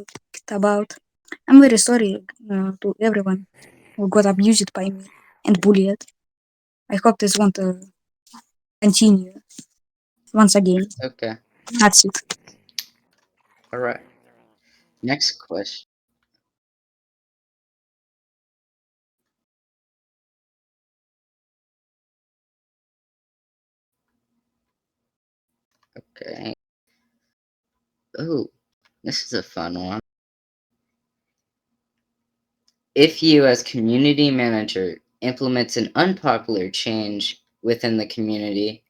about. I'm very sorry to everyone who got abused by me and bullied. I hope this won't continue once again. Okay. That's it. All right. Next question. Okay. Oh, this is a fun one. If you, as community manager, implements an unpopular change within the community,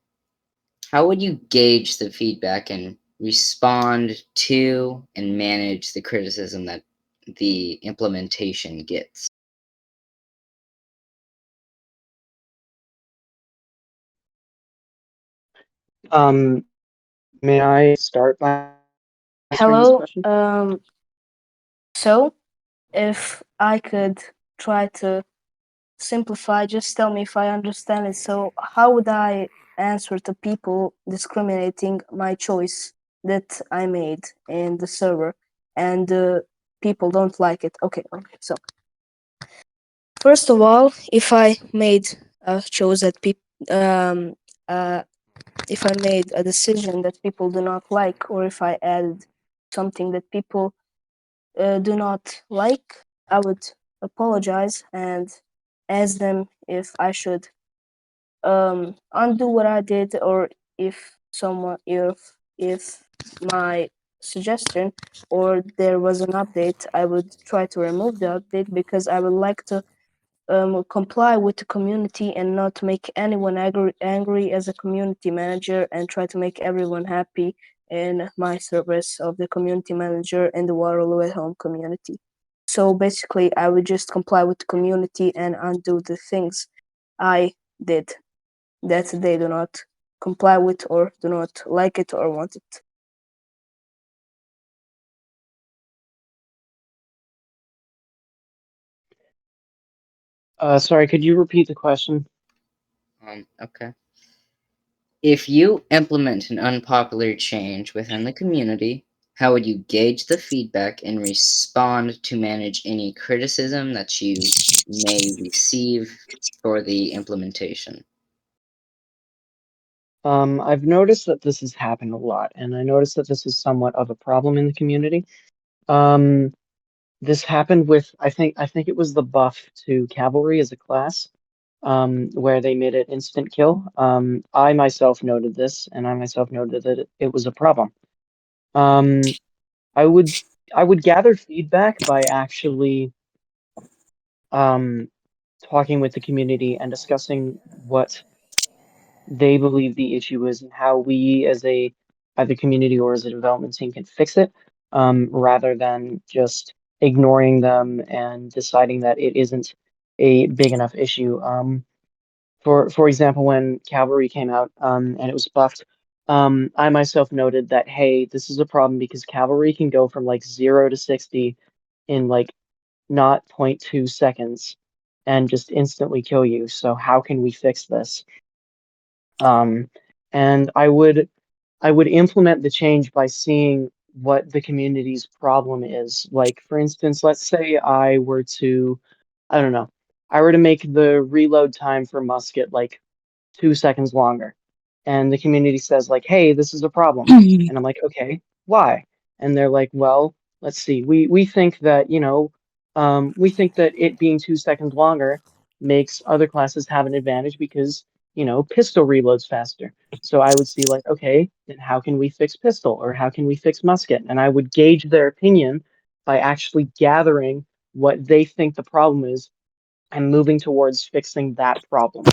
how would you gauge the feedback and respond to and manage the criticism that the implementation gets? May I start by answering this Hello. question? So if I could try to simplify, just tell me if I understand it. So how would I answer to people discriminating my choice that I made in the server, and people don't like it? Okay. So first of all, if I made a choice that people uh, if I made a decision that people do not like, or if I added something that people do not like, I would apologize and ask them if I should undo what I did, or if my suggestion or there was an update, I would try to remove the update, because I would like to comply with the community and not make anyone angry as a community manager, and try to make everyone happy in my service of the community manager in the Waterloo at Home community. So basically, I would just comply with the community and undo the things I did that they do not comply with, or do not like it, or want it. Sorry, could you repeat the question? Okay. If you implement an unpopular change within the community, how would you gauge the feedback and respond to manage any criticism that you may receive for the implementation? I've noticed that this has happened a lot, and I noticed that this is somewhat of a problem in the community. Um, this happened with I think it was the buff to cavalry as a class, where they made it instant kill. I myself noted this, and I myself noted that it was a problem. Um, I would I would gather feedback by actually um talking with the community and discussing what they believe the issue is and how we as a either community or as a development team can fix it, rather than just ignoring them and deciding that it isn't a big enough issue. For example, when Cavalry came out and it was buffed, I myself noted that, hey, this is a problem because Cavalry can go from like 0 to 60 in like not 0.2 seconds and just instantly kill you. So how can we fix this? And I would implement the change by seeing what the community's problem is. Like, for instance, let's say I don't know, I were to make the reload time for musket like 2 seconds longer. And the community says, like, hey, this is a problem. And I'm like, okay, why? And they're like, well, let's see. We think that, we think that it being 2 seconds longer makes other classes have an advantage because, pistol reloads faster. So I would see like, okay, then how can we fix pistol or how can we fix musket? And I would gauge their opinion by actually gathering what they think the problem is and moving towards fixing that problem.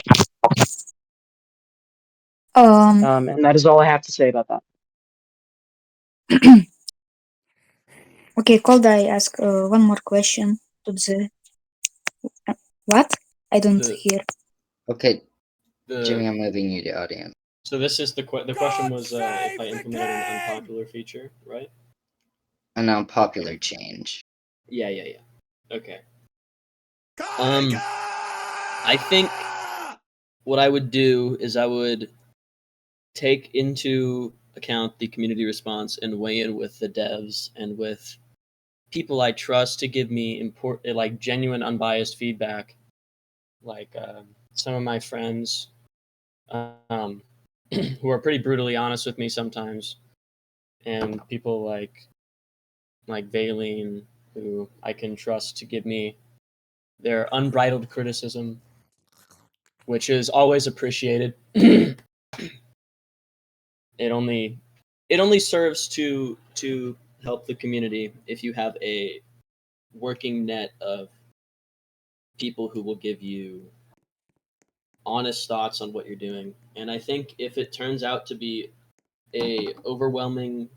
Um, And that is all I have to say about that. okay, could I ask one more question to the what? I don't The hear. Okay, the Jimmy, I'm moving you to audience. so this is the question was if I implemented an unpopular feature, right? An unpopular change. Yeah. Okay. I think what I would do is I would take into account the community response and weigh in with the devs and with people I trust to give me like genuine, unbiased feedback. Like some of my friends, um, who are pretty brutally honest with me sometimes, and people like Valine, who I can trust to give me their unbridled criticism, which is always appreciated. it only it only serves to help the community if you have a working net of people who will give you honest thoughts on what you're doing. And I think if it turns out to be a overwhelming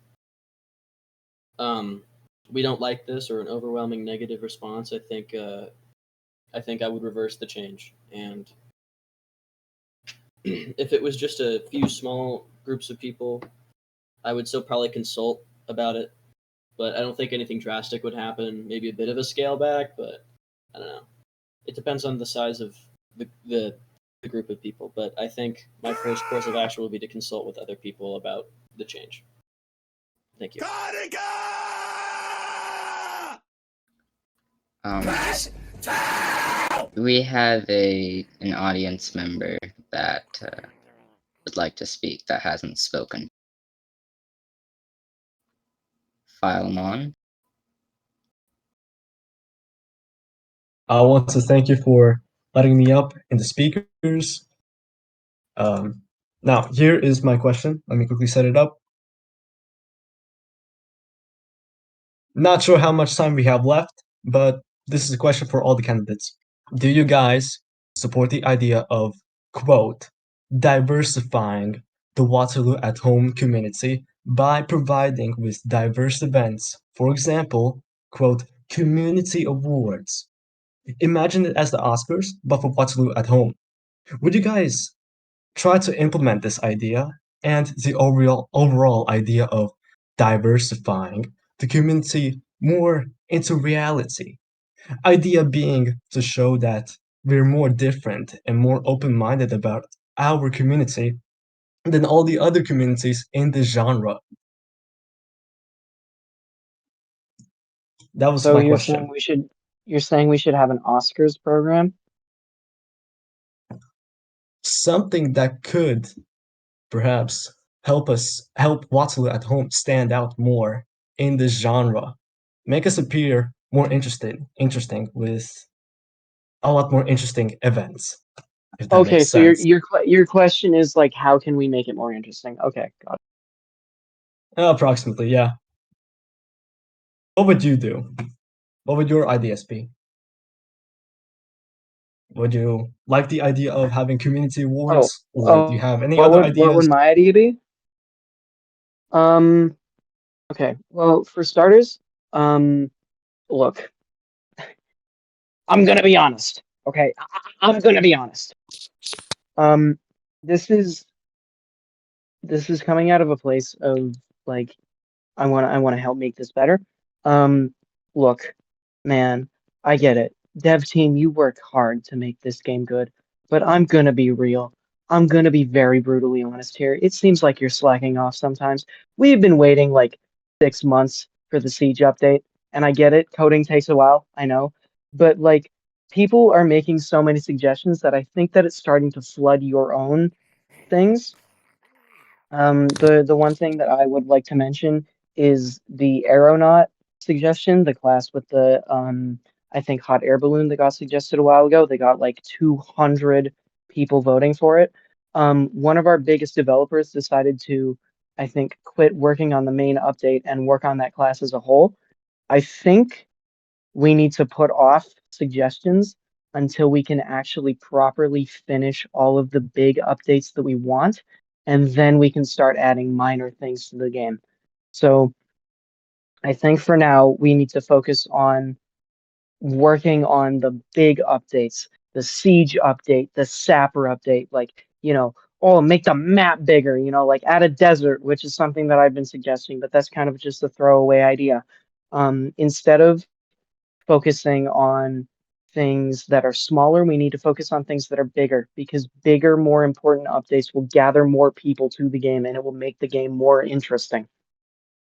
um we don't like this or an overwhelming negative response, I think I would reverse the change. And if it was just a few small groups of people, I would still probably consult about it. But I don't think anything drastic would happen. Maybe a bit of a scale back, but I don't know. It depends on the size of the group of people. But I think my first course of action will be to consult with other people about the change. Thank you. We have an audience member that would like to speak that hasn't spoken. File them on. I want to thank you for letting me up in the speakers. Now, here is my question. Let me quickly set it up. Not sure how much time we have left, but this is a question for all the candidates. Do you guys support the idea of, quote, diversifying the Waterloo at Home community by providing with diverse events? For example, quote, community awards. Imagine it as the Oscars, but for Waterloo at Home. Would you guys try to implement this idea and the overall idea of diversifying the community more into reality? Idea being to show that we're more different and more open-minded about our community than all the other communities in this genre. That was So my you're question. saying we should have an Oscars program? Something that could perhaps help Waterloo at Home stand out more in this genre, make us appear more interesting with a lot more interesting events, if that Okay, makes so sense. your question is like, how can we make it more interesting? Okay, got it. Approximately, yeah. What would you do? What would your ideas be? Would you like the idea of having community Oh, awards, or do you have any what other would ideas? my idea be? Um, okay. Well, for starters, um, Look, I'm gonna be honest. Okay, I'm gonna be honest. Um, this is coming out of a place of like I want to help make this better. Um, look, man, I get it. Dev team, you work hard to make this game good, but I'm gonna be real. I'm gonna be very brutally honest here. It seems like you're slacking off sometimes. We've been waiting like 6 months for the Siege update, and I get it. Coding takes a while, I know, but like people are making so many suggestions that I think that it's starting to flood your own things. The one thing that I would like to mention is the aeronaut suggestion, the class with the I think hot air balloon that got suggested a while ago. They got like 200 people voting for it. One of our biggest developers decided to, I think, quit working on the main update and work on that class as a whole. I think we need to put off suggestions until we can actually properly finish all of the big updates that we want, and then we can start adding minor things to the game. So I think for now, we need to focus on working on the big updates, the Siege update, the Sapper update, like, oh, make the map bigger, like add a desert, which is something that I've been suggesting, but that's kind of just a throwaway idea. Instead of focusing on things that are smaller. We need to focus on things that are bigger because bigger, more important updates will gather more people to the game and it will make the game more interesting.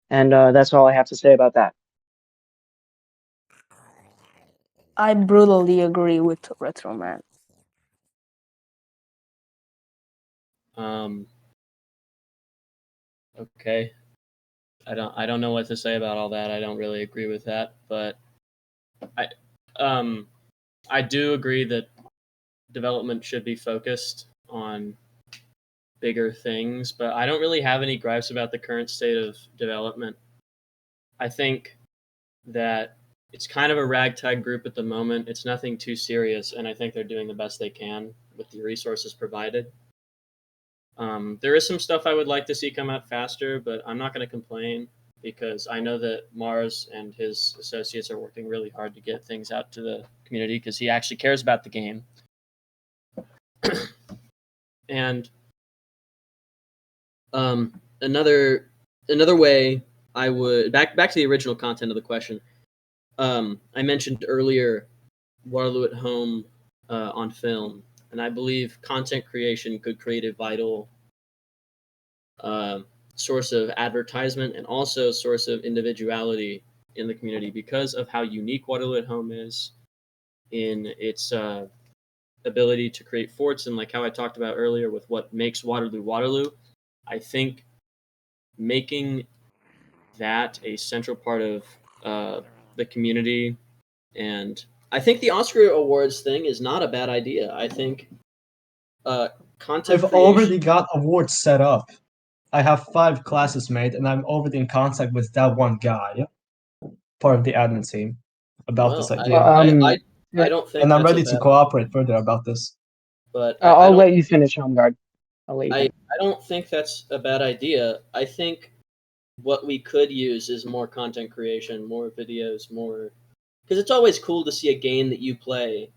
And that's all I have to say about that. I brutally agree with Retroman. Um. Okay. I don't know what to say about all that. I don't really agree with that, but I um I do agree that development should be focused on bigger things, but I don't really have any gripes about the current state of development. I think that it's kind of a ragtag group at the moment. It's nothing too serious, and I think they're doing the best they can with the resources provided. There is some stuff I would like to see come out faster, but I'm not going to complain because I know that Mars and his associates are working really hard to get things out to the community because he actually cares about the game. And another way I would back to the original content of the question. I mentioned earlier Waterloo at Home on film, and I believe content creation could create a vital source of advertisement and also a source of individuality in the community because of how unique Waterloo at Home is in its ability to create forts and like how I talked about earlier with what makes Waterloo Waterloo. I think making that a central part of the community, and I think the Oscar Awards thing is not a bad idea. I think content I've creation. already got awards set up. I have 5 classes made, and I'm already in contact with that one guy, part of the admin team, about this Well, idea. I don't think And I'm that's a ready to bad, cooperate further about this. but I'll let you finish, Home Guard. I'll let you I finish. don't think that's a bad idea. I think what we could use is more content creation, more videos, more because it's always cool to see a game that you play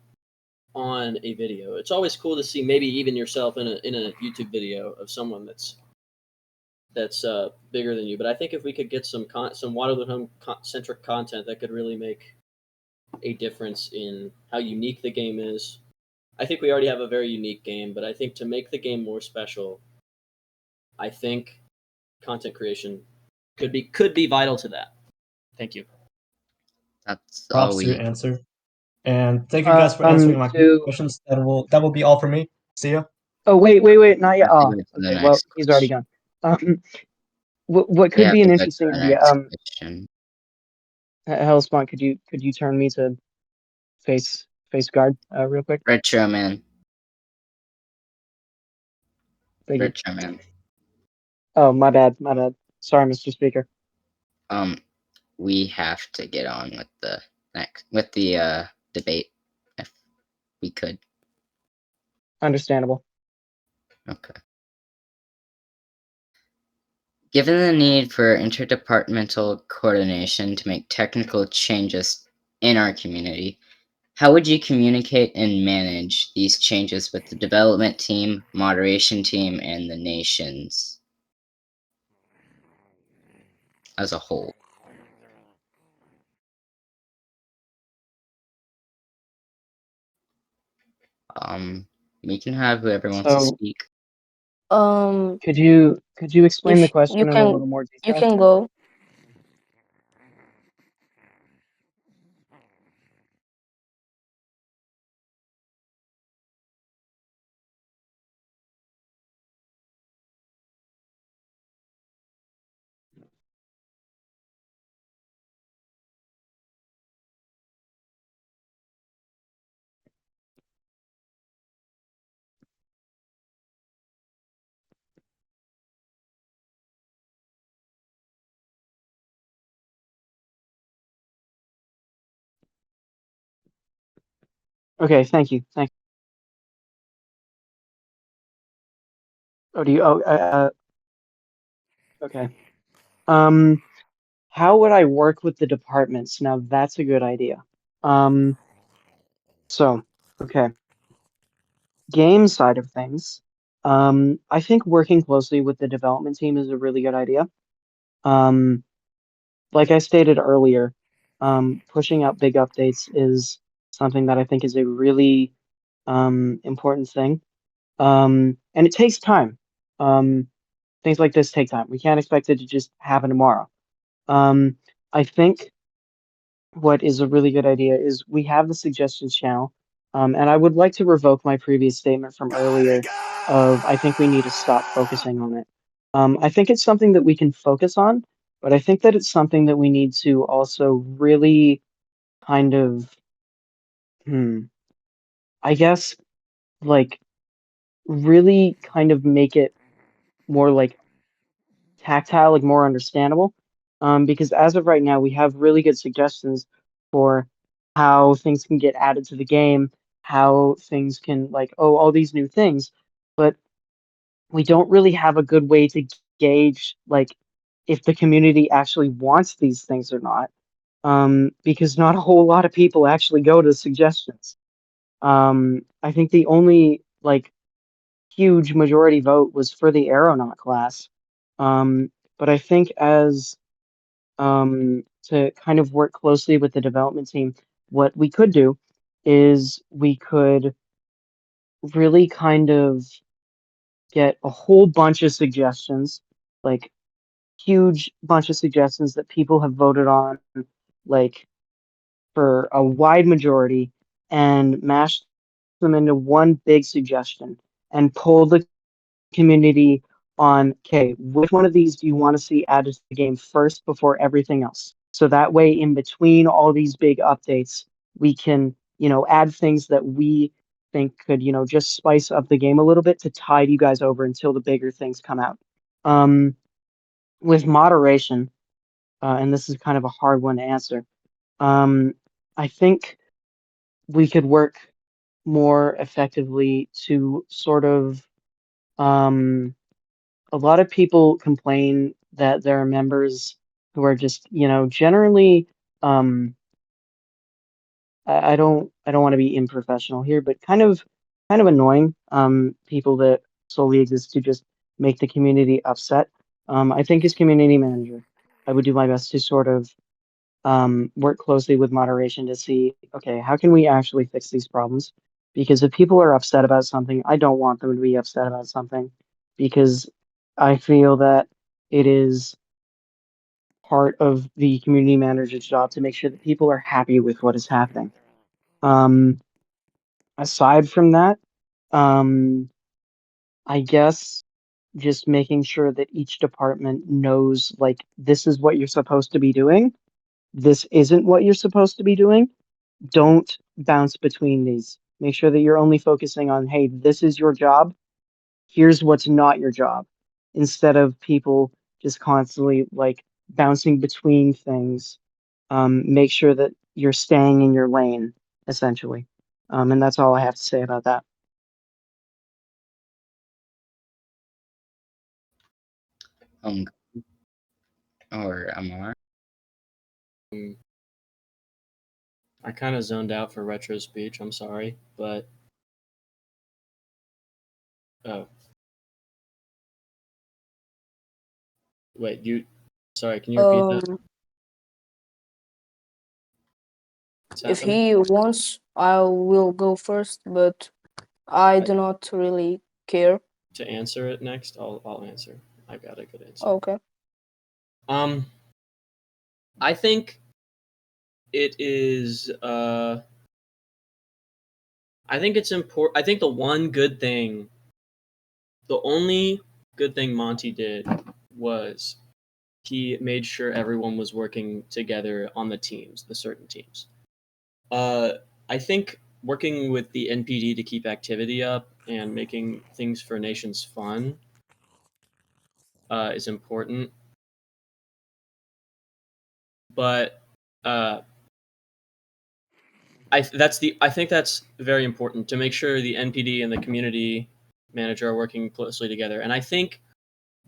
on a video. It's always cool to see maybe even yourself in a YouTube video of someone that's bigger than you. But I think if we could get some Waterloo Home centric content that could really make a difference in how unique the game is. I think we already have a very unique game, but I think to make the game more special, I think content creation could be vital to that. Thank you. That's all Props to your we. answer. And thank you guys for answering my To questions. That will be all for me. See ya. Oh, wait, not yet. Have to go Oh, to the okay. Well, next he's already question. gone. What We could have be to an go to interesting the idea? next question. Hellspawn, could you turn me to face guard real quick? Retro man. Thank you. Retro man. Oh, my bad. Sorry, Mr. Speaker. We have to get on with the debate if we could. Understandable. Okay. Given the need for interdepartmental coordination to make technical changes in our community. How would you communicate and manage these changes with the development team, moderation team, and the nations as a whole? Um, we can have whoever wants to So speak. Um, could you explain the if question in a little more you detail? can go. Okay, thank you. Thank Oh, do you? Okay. Um, how would I work with the departments? Now that's a good idea. Um, so, okay, game side of things. I think working closely with the development team is a really good idea. Um, like I stated earlier, pushing out big updates is something that I think is a really important thing. And it takes time. Um, things like this take time. We can't expect it to just happen tomorrow. Um, I think what is a really good idea is we have the suggestions channel, and I would like to revoke my previous statement from earlier of I think we need to stop focusing on it. I think it's something that we can focus on, but I think that it's something that we need to also really kind of, hmm, I guess, like really kind of make it more like tactile, like more understandable. Because as of right now, we have really good suggestions for how things can get added to the game, how things can like, oh, all these new things, but we don't really have a good way to gauge like if the community actually wants these things or not. Because not a whole lot of people actually go to suggestions. I think the only like huge majority vote was for the aeronaut class. But I think as to kind of work closely with the development team, what we could do is we could really kind of get a whole bunch of suggestions, like huge bunch of suggestions that people have voted on, like for a wide majority, and mash them into one big suggestion and pull the community on, okay, which one of these do you want to see added to the game first before everything else? So that way, in between all these big updates, we can, add things that we think could, just spice up the game a little bit to tide you guys over until the bigger things come out. With moderation, and this is kind of a hard one to answer, I think we could work more effectively to sort of um, a lot of people complain that there are members who are just, generally, um, I don't want to be unprofessional here, but kind of annoying, people that solely exist to just make the community upset. I think as community manager, I would do my best to sort of work closely with moderation to see, okay, how can we actually fix these problems? Because if people are upset about something, I don't want them to be upset about something because I feel that it is part of the community manager's job to make sure that people are happy with what is happening. Um, aside from that, um, I guess just making sure that each department knows like this is what you're supposed to be doing. This isn't what you're supposed to be doing. Don't bounce between these. Make sure that you're only focusing on, hey, this is your job. Here's what's not your job. Instead of people just constantly like bouncing between things. Make sure that you're staying in your lane, essentially. And that's all I have to say about that. Um, or Amar? Mm. I kind of zoned out for retro speech. I'm sorry, but oh wait, you. Sorry, can you repeat that? Um, What's if happening? he wants, I will go first, but I Uh, do not really care. to answer it next, I'll answer. I got a good answer. Okay. Um, I think it is. I think it's important. I think the one good thing, the only good thing Monty did was he made sure everyone was working together on the teams, the certain teams. Uh, I think working with the NPD to keep activity up and making things for nations fun is important. But uh, I think that's very important to make sure the NPD and the community manager are working closely together. And I think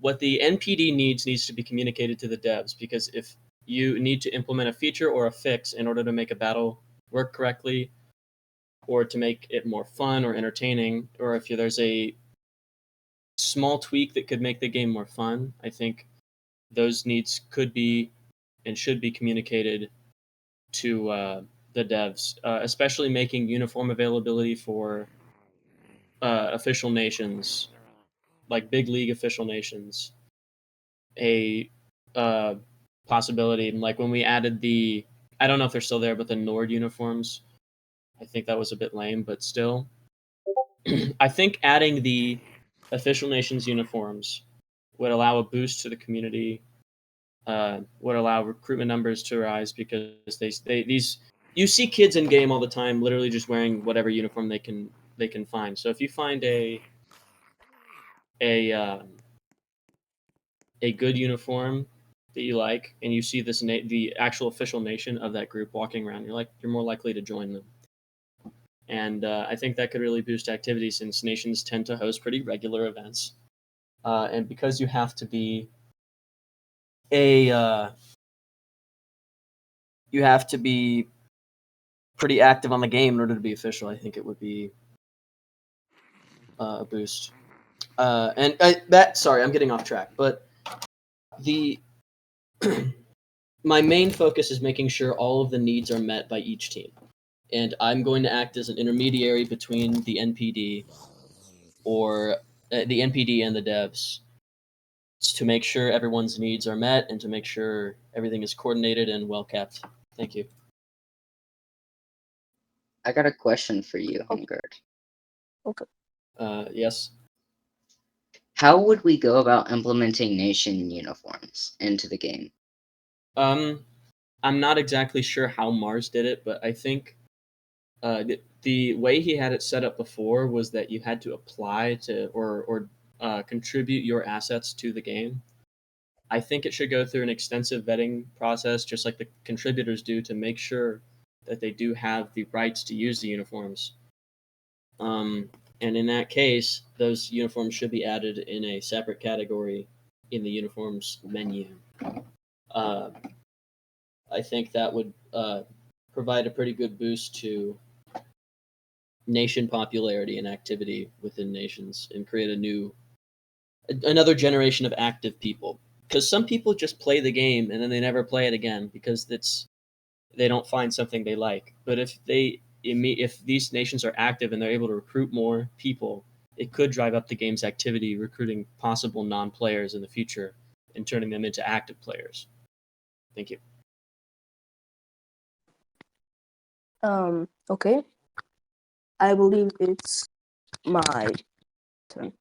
what the NPD needs to be communicated to the devs, because if you need to implement a feature or a fix in order to make a battle work correctly, or to make it more fun or entertaining, or if there's a small tweak that could make the game more fun, I think those needs could be and should be communicated to the devs, especially making uniform availability for official nations, like big league official nations, a possibility. Like when we added I don't know if they're still there, but the Nord uniforms, I think that was a bit lame, but still, I think adding the official nations uniforms would allow a boost to the community. Would allow recruitment numbers to rise because they these you see kids in game all the time, literally just wearing whatever uniform they can find. So if you find a a good uniform that you like, and you see the actual official nation of that group walking around, you're more likely to join them. And I think that could really boost activity since nations tend to host pretty regular events, and because you have to be a you have to be pretty active on the game in order to be official. I think it would be a boost. And that sorry, I'm getting off track, but the my main focus is making sure all of the needs are met by each team, and I'm going to act as an intermediary between the NPD and the devs to make sure everyone's needs are met and to make sure everything is coordinated and well kept. Thank you. I got a question for you, Okay. Hungard. Okay. Yes. How would we go about implementing nation uniforms into the game? I'm not exactly sure how Mars did it, but I think the way he had it set up before was that you had to apply to or contribute your assets to the game. I think it should go through an extensive vetting process, just like the contributors do, to make sure that they do have the rights to use the uniforms. And in that case, those uniforms should be added in a separate category in the uniforms menu. Uh, I think that would provide a pretty good boost to nation popularity and activity within nations and create another generation of active people. Because some people just play the game and then they never play it again because they don't find something they like. But if these nations are active and they're able to recruit more people, it could drive up the game's activity, recruiting possible non-players in the future and turning them into active players. Thank you. Okay. I believe it's my turn.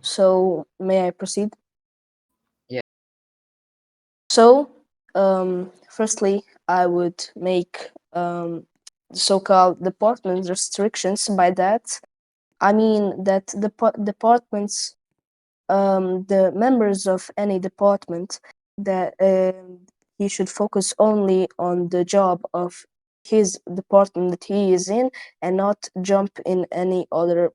So may I proceed? Yeah. So, firstly, I would make so-called department restrictions. By that, I mean that the departments, the members of any department, that he should focus only on the job of his department that he is in, and not jump in any other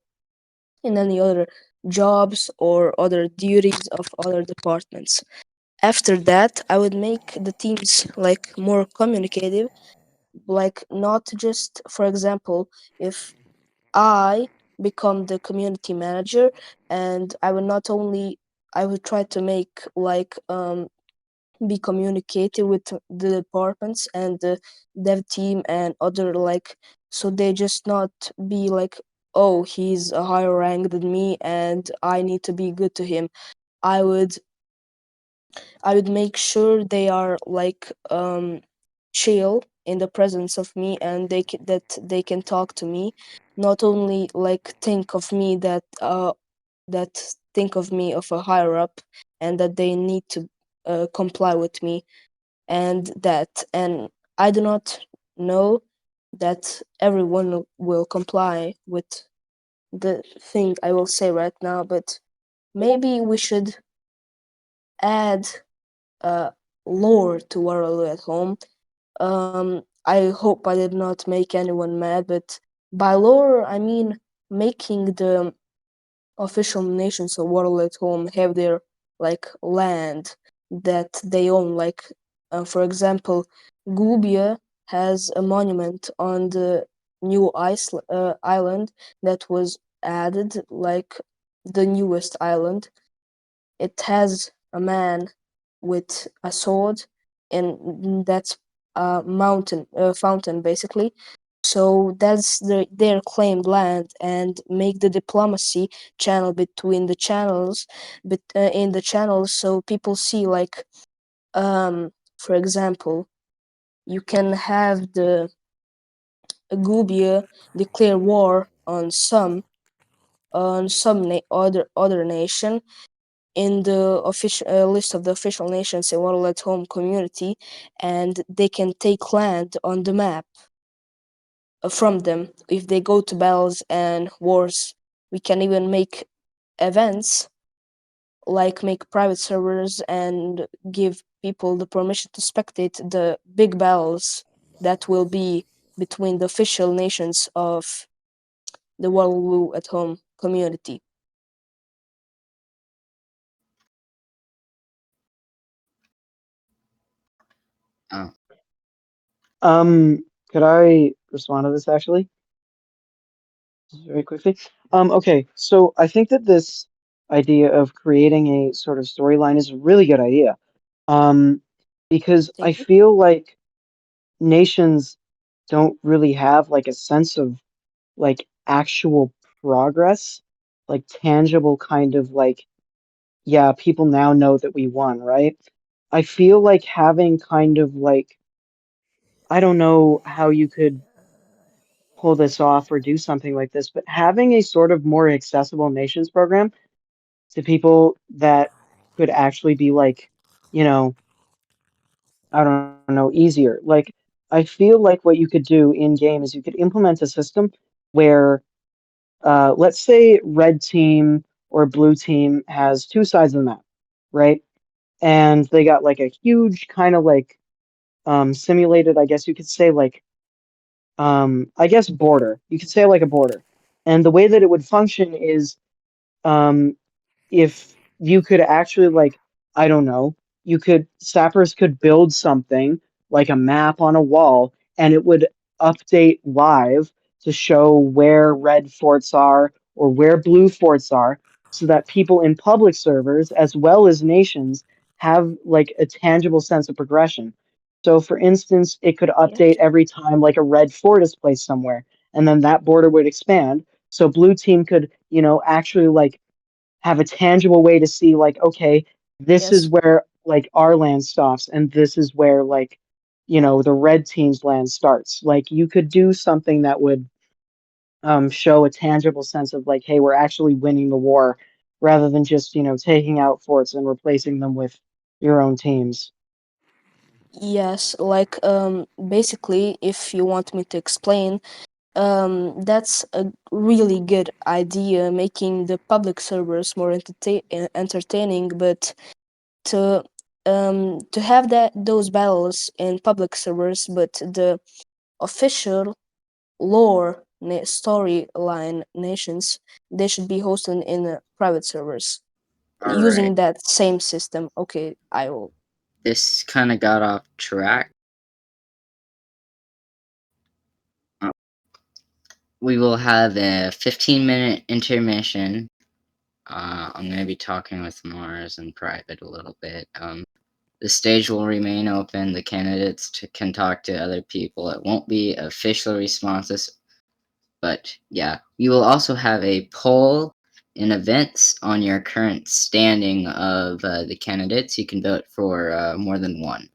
jobs or other duties of other departments. After that, I would make the teams like more communicative, like not just, for example, if I become the community manager, and I will not only, I will try to make like be communicated with the departments and the dev team and other, like, so they just not be like, oh, he's a higher rank than me and I need to be good to him. I would I would make sure they are like chill in the presence of me, and that they can talk to me, not only like think of me that think of me of a higher up, and that they need to comply with me, and I do not know that everyone will comply with the thing I will say right now, but maybe we should add uh, lore to Waterloo at home. I hope I did not make anyone mad, but by lore I mean making the official nations of Waterloo at home have their like land that they own. Like, for example, Gubia has a monument on the new island that was added, like the newest island. It has a man with a sword, and that's a mountain fountain basically. So that's their claimed land, and make the diplomacy channel between the channels, but in the channels, so people see like, for example, you can have the Gubia declare war on some other nation in the official list of the official nations in Waterloo at Home community, and they can take land on the map from them if they go to battles and wars. We can even make events, like make private servers and give people the permission to spectate the big battles that will be between the official nations of the Waterloo at Home community. Oh, Could I respond to this actually? Just very quickly. Okay, so I think that this idea of creating a sort of storyline is a really good idea. Um, because I Thank you. feel like nations don't really have like a sense of like actual progress, like tangible kind of like, yeah, people now know that we won, right? I feel like having kind of like, I don't know how you could pull this off or do something like this, but having a sort of more accessible nations program to people that could actually be like, you know, I don't know, easier. Like, I feel like what you could do in game is you could implement a system where, let's say red team or blue team has two sides of the map, right? And they got like a huge kind of like simulated, I guess you could say like I guess border. You could say like a border. And the way that it would function is um if you could actually like, I don't know, you could sappers could build something like a map on a wall, and it would update live to show where red forts are or where blue forts are, so that people in public servers as well as nations have like a tangible sense of progression. So for instance, it could update Yes. every time like a red fort is placed somewhere, and then that border would expand. So blue team could, actually like have a tangible way to see like, okay, this is Yes. where like our land stops, and this is where like, the red team's land starts. Like you could do something that would show a tangible sense of like, hey, we're actually winning the war, rather than just, taking out forts and replacing them with your own teams. Yes, like basically, if you want me to explain, that's a really good idea, making the public servers more entertaining, but to to have those battles in public servers, but the official lore storyline nations, they should be hosted in private servers all right. using that same system. Okay, I will. This kind of got off track. we will have a 15-minute intermission. I'm going to be talking with Mars in private a little bit. The stage will remain open. The candidates can talk to other people. It won't be official responses, but yeah. We will also have a poll in events on your current standing of the candidates. You can vote for more than one.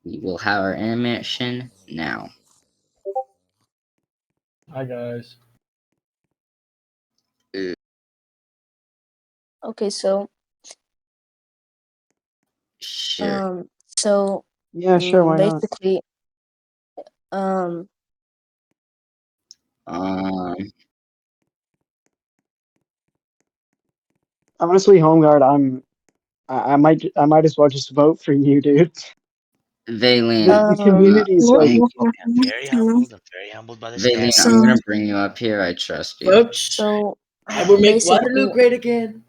We will have our intermission now. Hi guys. Okay, so Sure. so Yeah, sure, why not? basically, um, Um, Honestly, Homeguard, I might as well just vote for you, dude. Vaylene, The community is like, Thank you. I'm very humbled. I'm very humbled by this Vaylene, cast. I'm So gonna bring you up here. I trust you. Folks, so I will make basically, Waterloo great again.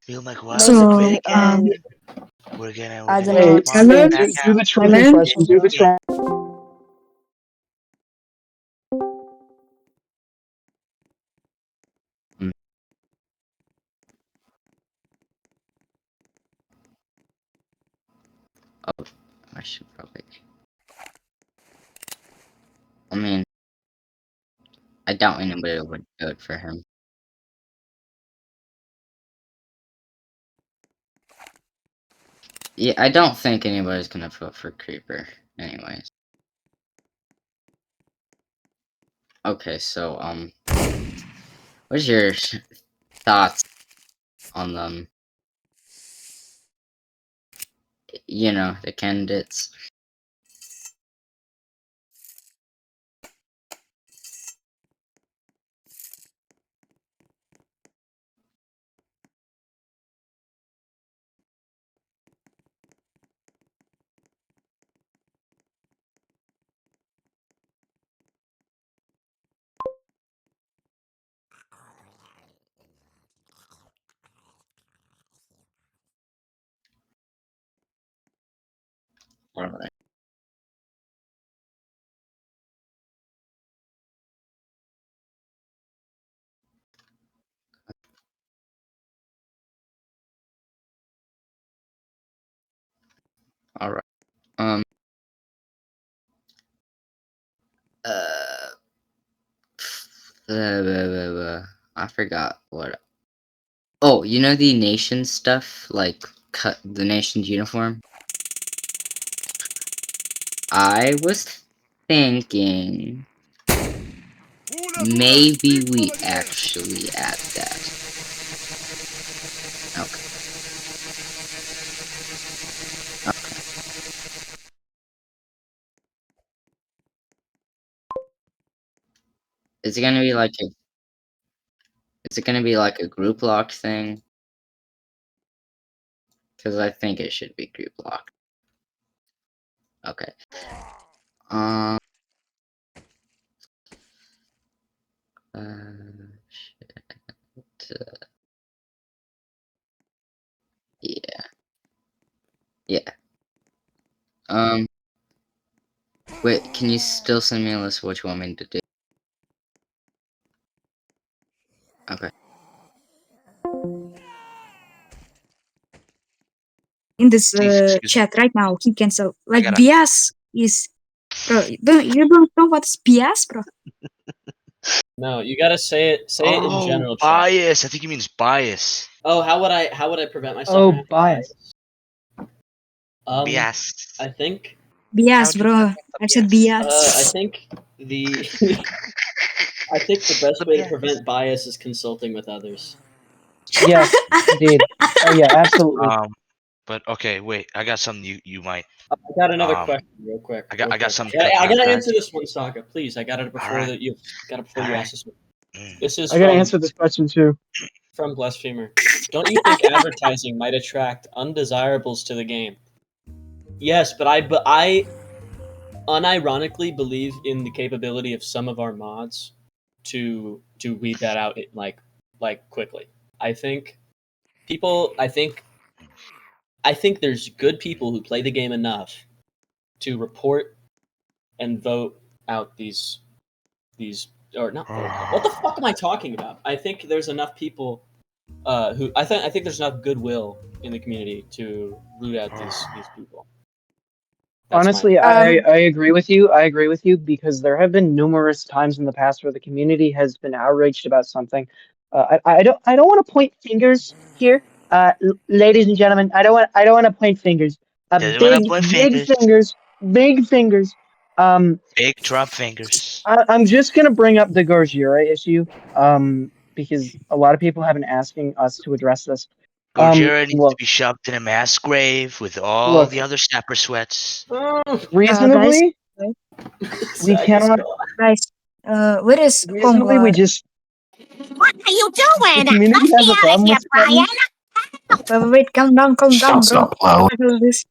Feel like so Waterloo great basically, again. We're I don't gonna know. hey, get Marvin Talent, back do out. the Trump talent. impression. Do the Trump. Mm. Oh, I should probably. I mean, I doubt anybody would vote for him. Yeah, I don't think anybody's gonna vote for Creeper, anyways. Okay, so what's your thoughts on them? You know, the candidates. All right. All right. Um. Uh. I forgot what. Oh, you know the nation stuff, like cut the nation's uniform. I was thinking maybe we actually add that. Okay. Okay. Is it gonna be like a? Is it gonna be like a group lock thing? Because I think it should be group lock. Okay. Um. Shit. Yeah. Yeah. Um. Wait. Can you still send me a list of what you want me to do? Okay. In this Please excuse me. chat right now, he cancel I like gotta. bias is. Bro, you don't know what's bias, bro? No, you gotta say it in Oh, general, chat. bias. I think he means bias. Oh, how would I prevent myself Oh, from having bias. Bias. I think How Bias, would you bro. prevent the I said bias? I bias. think the I think the best The way to bias. prevent bias is consulting with others. Yes, indeed. Oh yeah, absolutely. But okay, wait. I got something you might. I got another Um, question, real quick. I got something Yeah, quick for I you gotta guys. answer this one, Saga. Please, I got it All before right. that you got it before All you right. ask this one. Mm. This is I gotta answer this question too. from Blasphemer. Don't you think advertising might attract undesirables to the game? Yes, but I unironically believe in the capability of some of our mods to weed that out like quickly. I think people I think there's good people who play the game enough to report and vote out these or not vote out. What the fuck am I talking about? I think there's enough people who I think there's enough goodwill in the community to root out these people. That's Honestly, Um, I agree with you. I agree with you because there have been numerous times in the past where the community has been outraged about something. I don't want to point fingers here, ladies and gentlemen. I don't want to point fingers. Doesn't wanna point Big fingers. fingers, big fingers. Big Trump fingers. I'm just gonna bring up the Gojira issue, because a lot of people have been asking us to address this. Gojira needs to Look, be shoved in a mass grave with all look, the other snapper sweats. guys, reasonably, we Zach is cannot. gone. guys, where is Reasonably, we Hongguard? just What are you the doing? community Let has me a out of problem here, with Brian. Spartan. Wait, calm down, Shouts bro. up loud. What the hell is this?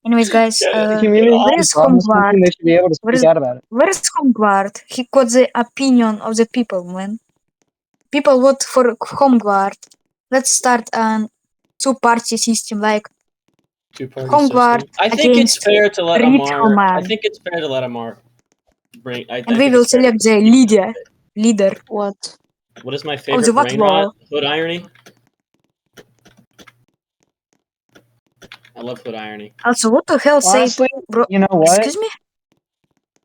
Anyways, guys, The Get community where has is a problem with Hongguard? something. They should be able to speak out about it. Where is Hongguard? He got the opinion of the people, man. People vote for Hongguard. Let's start an two-party system like two-party Hongguard system. I think it's against fair to let Amar. I Rithoman. think it's fair to let Amar bring. I And we think will it's fair select the leader What? What is my of favorite the brain rot? Waterloo. Hood irony. I love hood irony. Also, what the hell said, Honestly, bro? you know what? Excuse me?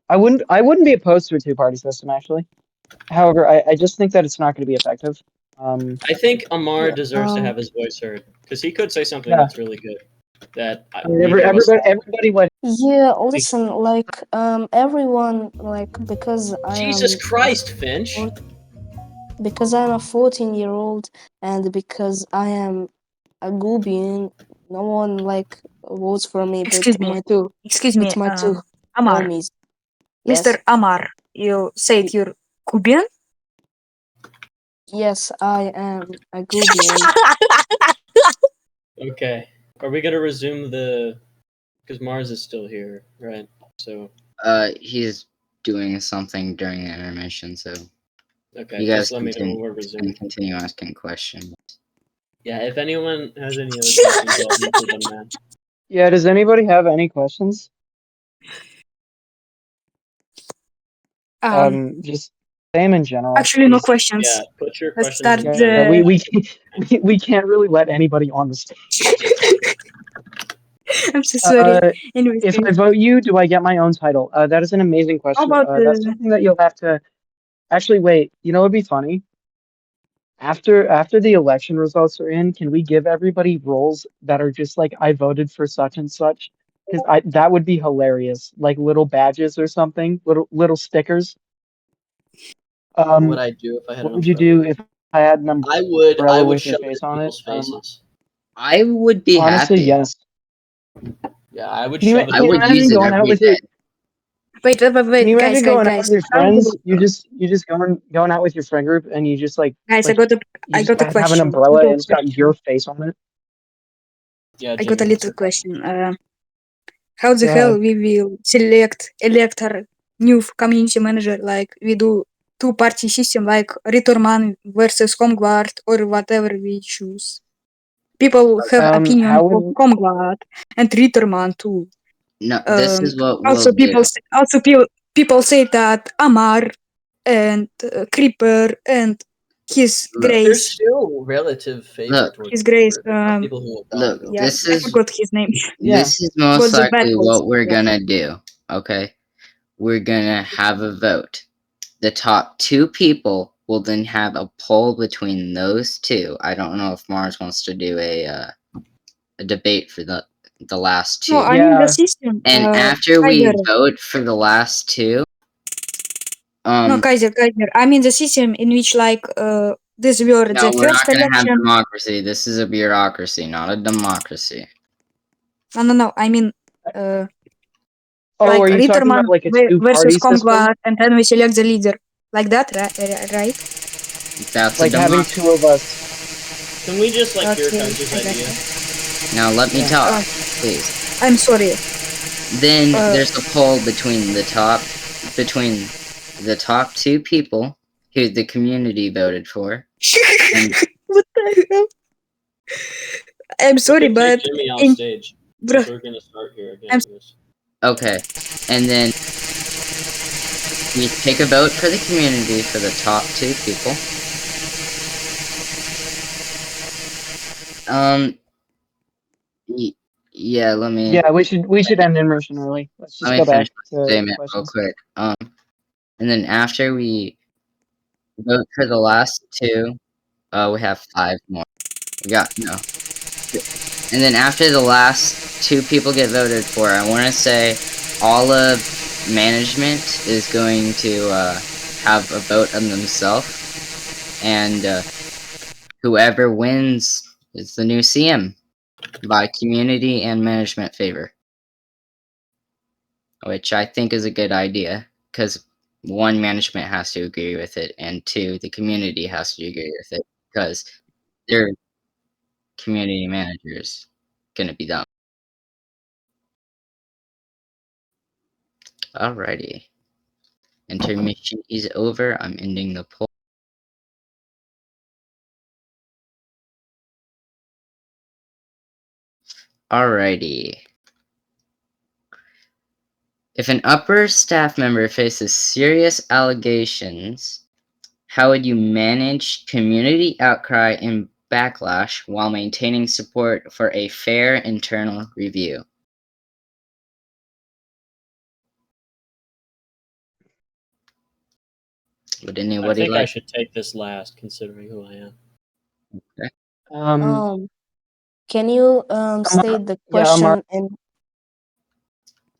I wouldn't be opposed to a two-party system actually. However, I just think that it's not going to be effective. I think Amar Yeah, deserves to have his voice heard because he could say something Yeah. that's really good. That I mean, neither of us. everybody went. Yeah, listen, like everyone, like because I Jesus am Christ, Finch. because I'm a 14-year-old and because I am a Gubian, no one like votes for me, Excuse me. Excuse me, but my two Amar. homies. Mr. Yes, Amar, you said you're Cuban? yes, I am a Gubian. Okay. Are we gonna resume the? Because Mars is still here, right? So. He's doing something during the intermission, so Okay, you guys just let me know when we're resuming. can continue asking questions. Yeah, if anyone has any other questions, I'll answer them now. Yeah. Does anybody have any questions? Just same in general. Actually, no questions. Yeah, put your Let's questions start in Yeah, the. we can't really let anybody on the stage. I'm so sorry. Uh, Anyways, if I guys, vote you, do I get my own title? That is an amazing how question. about That's something that you'll have to actually wait. You know, it'd be funny. After the election results are in, can we give everybody roles that are just like I voted for such and such? Because I that would be hilarious. Like little badges or something, little stickers. What would I do if I had What an would you umbrella? do if I had an I umbrella would with your shove it face in on it? people's faces. I would be Honestly, happy. yes. Yeah, I would Can you, shove it. I can you would imagine use it going out every with your day. wait, Can you guys, imagine going out with your How do friends? You just going out with your friend group and you just guys, like you I just got a have an question. umbrella and it's got your face on it. Yeah, I got a Jimmy, little question. How the Go hell ahead. we will elect our new community manager? Like we do two-party system, like Returman versus Homeguard or whatever we choose. People have opinion How of would Homeguard and Returman too. No, this is what we'll Also, do. people say that Amar and Creeper and his Look, there's Grace, still relative favor look, towards his Grace. people who will probably look. go. Yeah, This I is forgot his name. yeah. this is most Got the bad likely voice. what we're Yeah. gonna do. Okay, we're gonna have a vote. The top two people will then have a poll between those two. I don't know if Mars wants to do a debate for the last two. No, I mean the Yeah. system. And after we Kaiser. vote for the last two, No, Kaiser. I mean the system in which like this were no, the we're not first gonna have election. democracy. This is a bureaucracy, not a democracy. No. I mean Oh, like are you talking Ritterman about like a versus two-party system? Comguard, and then we select the leader. Like that, right? That's Like a having democracy. two of us. Can we just like hear Okay, Kaiser's I got idea? you. Now let me Yeah. talk, please. I'm sorry. Then Uh, there's a poll between the top two people who the community voted for. And what the hell? I'm We sorry, could take but Jimmy off in stage bruh, since we're gonna start here again. I'm I guess. okay, and then You take a vote for the community for the top 2 people. Yeah, let me Yeah, we should end immersion early. Let's just go finish back my to statement real questions. quick. And then after we vote for the last 2, we have 5 more. We got no. And then after the last 2 people get voted for, I want to say all of management is going to have a vote on themselves, and whoever wins is the new CM by community and management favor, which I think is a good idea because 1, management has to agree with it, and 2, the community has to agree with it because their community managers gonna be dumb. Alrighty. Intermission is over. I'm ending the poll. Alrighty. If an upper staff member faces serious allegations, how would you manage community outcry and backlash while maintaining support for a fair internal review? Would I anybody think I like? should take this last, considering who I am. Okay. Um, Can you Amar, state the yeah, Amar. question in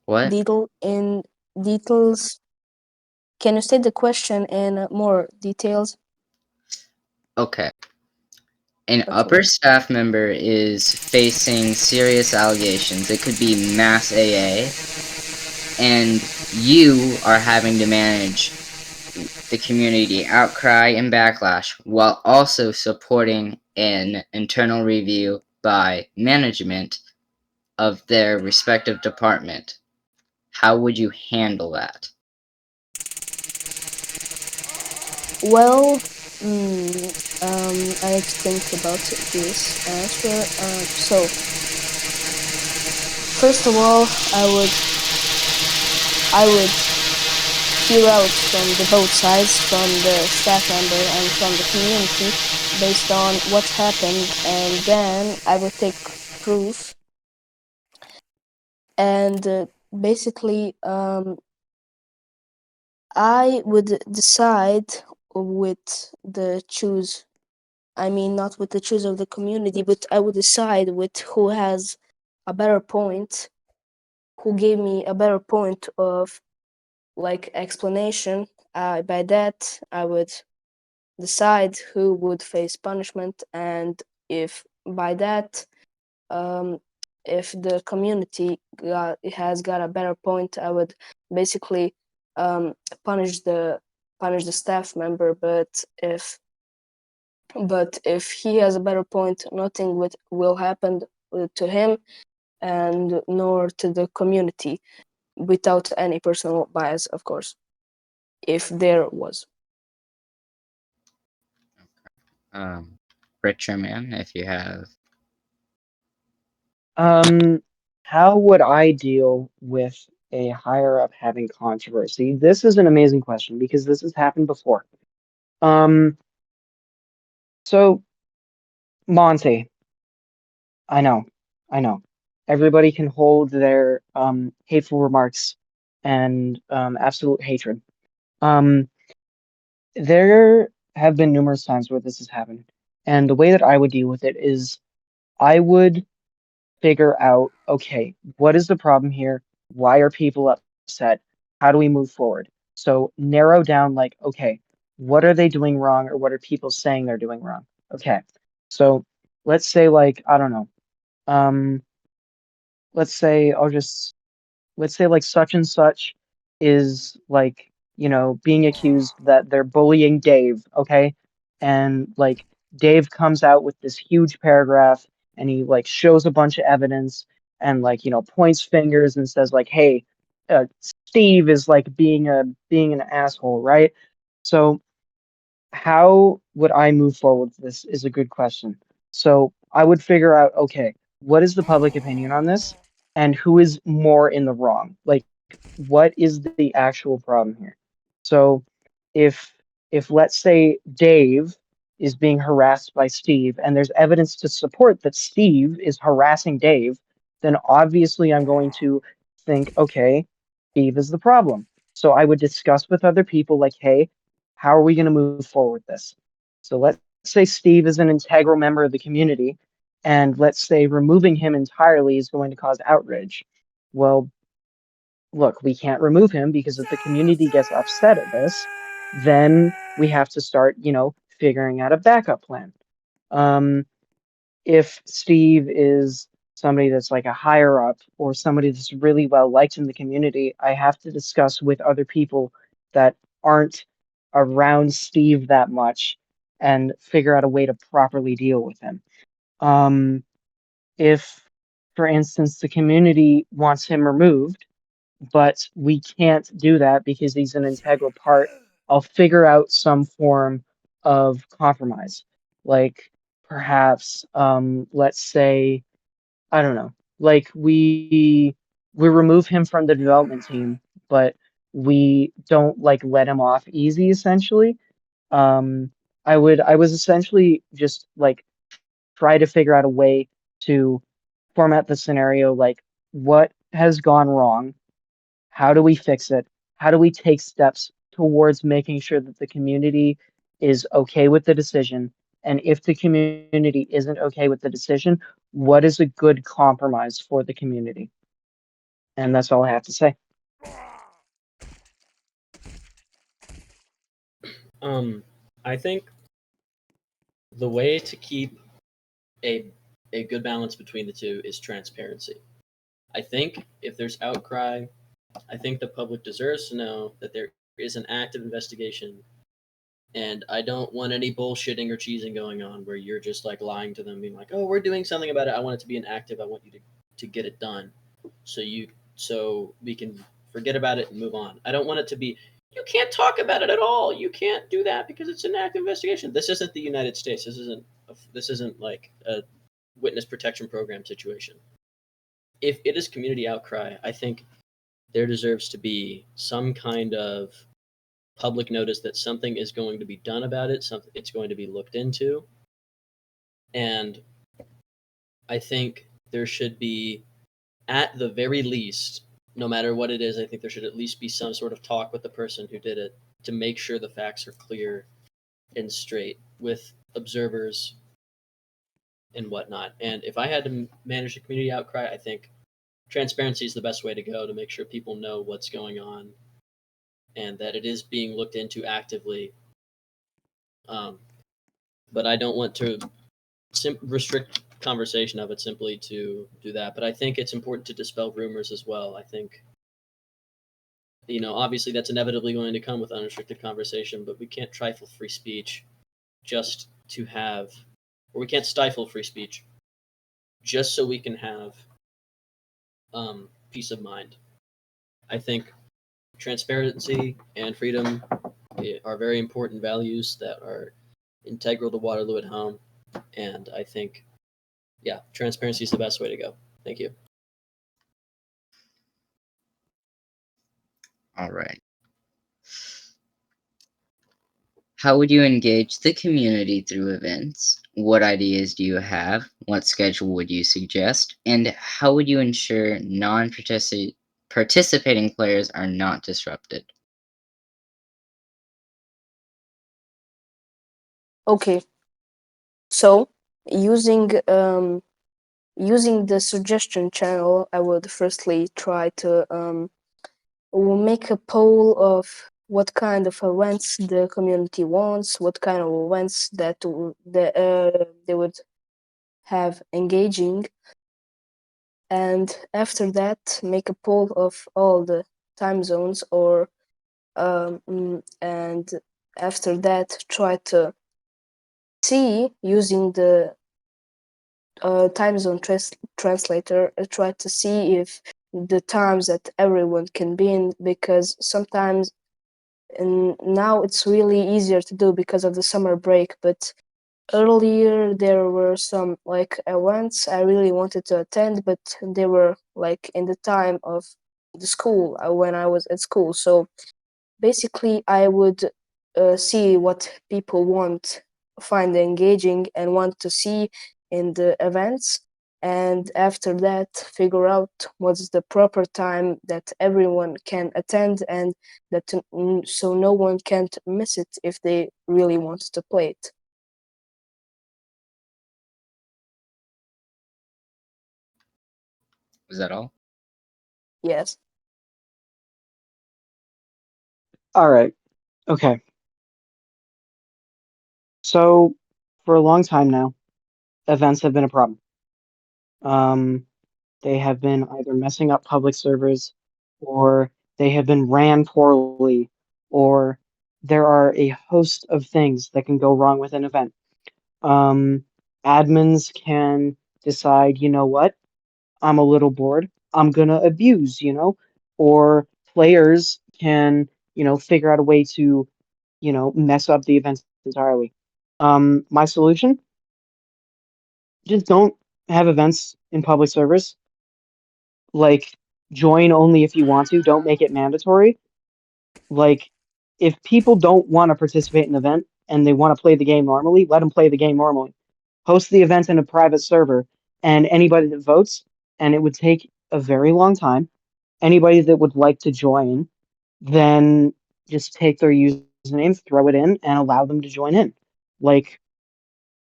What? details? Can you state the question in more details? Okay. An Okay. upper staff member is facing serious allegations. It could be mass AA, and you are having to manage the community outcry and backlash while also supporting an internal review by management of their respective department. How would you handle that? Well, I need to think about this answer. So, first of all, I would hear out from the both sides, from the staff member and from the community, based on what happened, and then I would take proof and basically I would decide with the choose. I mean, not with the choose of the community, but I would decide with who has a better point, who gave me a better point of like explanation. By that, I would decide who would face punishment, and if by that, um, if the community has got a better point, I would basically um, punish the staff member. But if he has a better point, nothing will happen to him and nor to the community without any personal bias, of course, if there was. Richer man, if you have. How would I deal with a higher up having controversy? This is an amazing question because this has happened before. Um, so Monte, I know, I know. Everybody can hold their hateful remarks and absolute hatred. Um, there have been numerous times where this has happened, and the way that I would deal with it is I would figure out, okay, what is the problem here? Why are people upset? How do we move forward? So narrow down, like, okay, what are they doing wrong, or what are people saying they're doing wrong? Okay, so let's say, like, I don't know. Um, let's say like such and such is like, being accused that they're bullying Dave, okay? And like Dave comes out with this huge paragraph and he like shows a bunch of evidence and like, points fingers and says like, "Hey, Steve is like being an asshole," right? So how would I move forward with this is a good question. So I would figure out, okay, what is the public opinion on this and who is more in the wrong? Like, what is the actual problem here? So if let's say Dave is being harassed by Steve and there's evidence to support that Steve is harassing Dave, then obviously I'm going to think, okay, Steve is the problem. So I would discuss with other people like, hey, how are we going to move forward with this? So let's say Steve is an integral member of the community, and let's say removing him entirely is going to cause outrage. Well, look, we can't remove him because if the community gets upset at this, then we have to start, figuring out a backup plan. Um, if Steve is somebody that's like a higher up or somebody that's really well liked in the community, I have to discuss with other people that aren't around Steve that much and figure out a way to properly deal with him. Um, if, for instance, the community wants him removed, but we can't do that because he's an integral part. I'll figure out some form of compromise. Like perhaps let's say I don't know. Like we remove him from the development team, but we don't like let him off easy essentially. Um I was essentially just like try to figure out a way to format the scenario like what has gone wrong, how do we fix it? How do we take steps towards making sure that the community is okay with the decision? And if the community isn't okay with the decision, what is a good compromise for the community? And that's all I have to say. I think the way to keep a a good balance between the two is transparency. I think if there's outcry, I think the public deserves to know that there is an active investigation, and I don't want any bullshitting or cheesing going on where you're just like lying to them, being like, "Oh, we're doing something about it. I want it to be an active. I want you to get it done, so we can forget about it and move on. I don't want it to be you can't talk about it at all. You can't do that because it's an active investigation. This isn't the United States. This isn't like a witness protection program situation. If it is community outcry, I think there deserves to be some kind of public notice that something is going to be done about it, something it's going to be looked into, and I think there should be, at the very least, no matter what it is, I think there should at least be some sort of talk with the person who did it to make sure the facts are clear and straight with observers and whatnot. And if I had to manage a community outcry, I think transparency is the best way to go to make sure people know what's going on and that it is being looked into actively. Um, but I don't want to restrict conversation of it simply to do that. But I think it's important to dispel rumors as well. I think, obviously that's inevitably going to come with unrestricted conversation, but we can't trifle free speech just to have, or we can't stifle free speech just so we can have peace of mind. I think transparency and freedom are very important values that are integral to Waterloo at home. And I think, yeah, transparency is the best way to go. Thank you. All right. How would you engage the community through events? What ideas do you have? What schedule would you suggest? And how would you ensure non-participating players are not disrupted? Okay, so using using the suggestion channel, I would firstly try to make a poll of what kind of events the community wants, what kind of events that they would have engaging, and after that make a poll of all the time zones and after that try to see using the time zone translator, try to see if the times that everyone can be in, because sometimes and now it's really easier to do because of the summer break, but earlier there were some like events I really wanted to attend, but they were like in the time of the school when I was at school. So Basically, I would see what people find engaging and want to see in the events, and after that figure out what's the proper time that everyone can attend, and so no one can't miss it if they really want to play it. Was that all? Yes. All right. Okay. So for a long time now, events have been a problem. Um, they have been either messing up public servers, or they have been ran poorly, or there are a host of things that can go wrong with an event. Um, Admins can decide, you know what, I'm a little bored, I'm gonna abuse, or players can, figure out a way to, mess up the events entirely. My solution, just don't have events in public servers. Like, join only if you want to, don't make it mandatory. Like, if people don't want to participate in the event and they want to play the game normally, let them play the game normally. Host the event in a private server, and anybody that votes, and it would take a very long time, anybody that would like to join, then just take their username, throw it in, and allow them to join in. Like,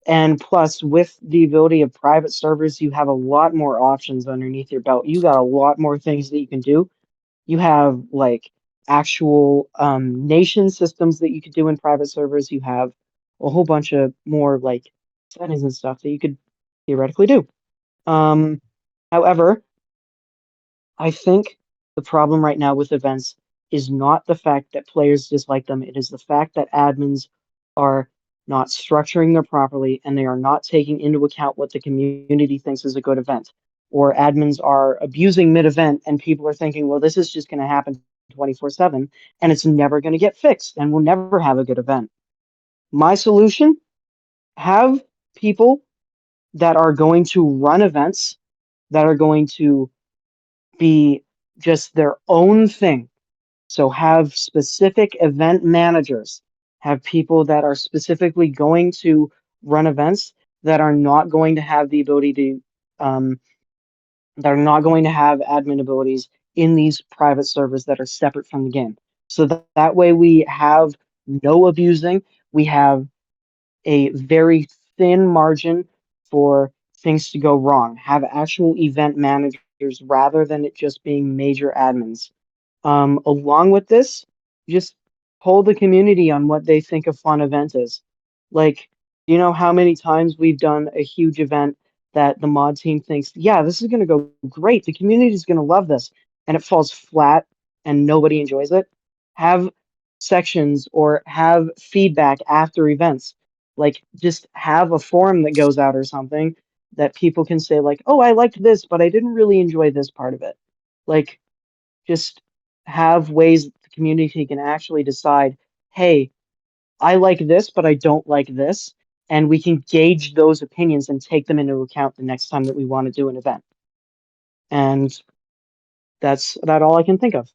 and plus, with the ability of private servers, you have a lot more options underneath your belt. You got a lot more things that you can do. You have like actual nation systems that you could do in private servers. You have a whole bunch of more like settings and stuff that you could theoretically do. Um, However, I think the problem right now with events is not the fact that players dislike them. It is the fact that admins are not structuring them properly, and they are not taking into account what the community thinks is a good event. Or admins are abusing mid-event, and people are thinking, well, this is just going to happen 24/7, and it's never going to get fixed, and we'll never have a good event. My solution, have people that are going to run events, that are going to be just their own thing. So have specific event managers, have people that are specifically going to run events, that are not going to have the ability to, um, that are not going to have admin abilities in these private servers that are separate from the game. So that way we have no abusing, we have a very thin margin for things to go wrong. Have actual event managers rather than it just being major admins. Along with this, just poll the community on what they think a fun event is. Like, you know how many times we've done a huge event that the mod team thinks, yeah, this is going to go great. The community is going to love this. And it falls flat and nobody enjoys it. Have sections or have feedback after events. Like, just have a forum that goes out or something that people can say, like, oh, I liked this, but I didn't really enjoy this part of it. Like, just have ways that the community can actually decide, hey, I like this, but I don't like this. And we can gauge those opinions and take them into account the next time that we want to do an event. And that's about all I can think of.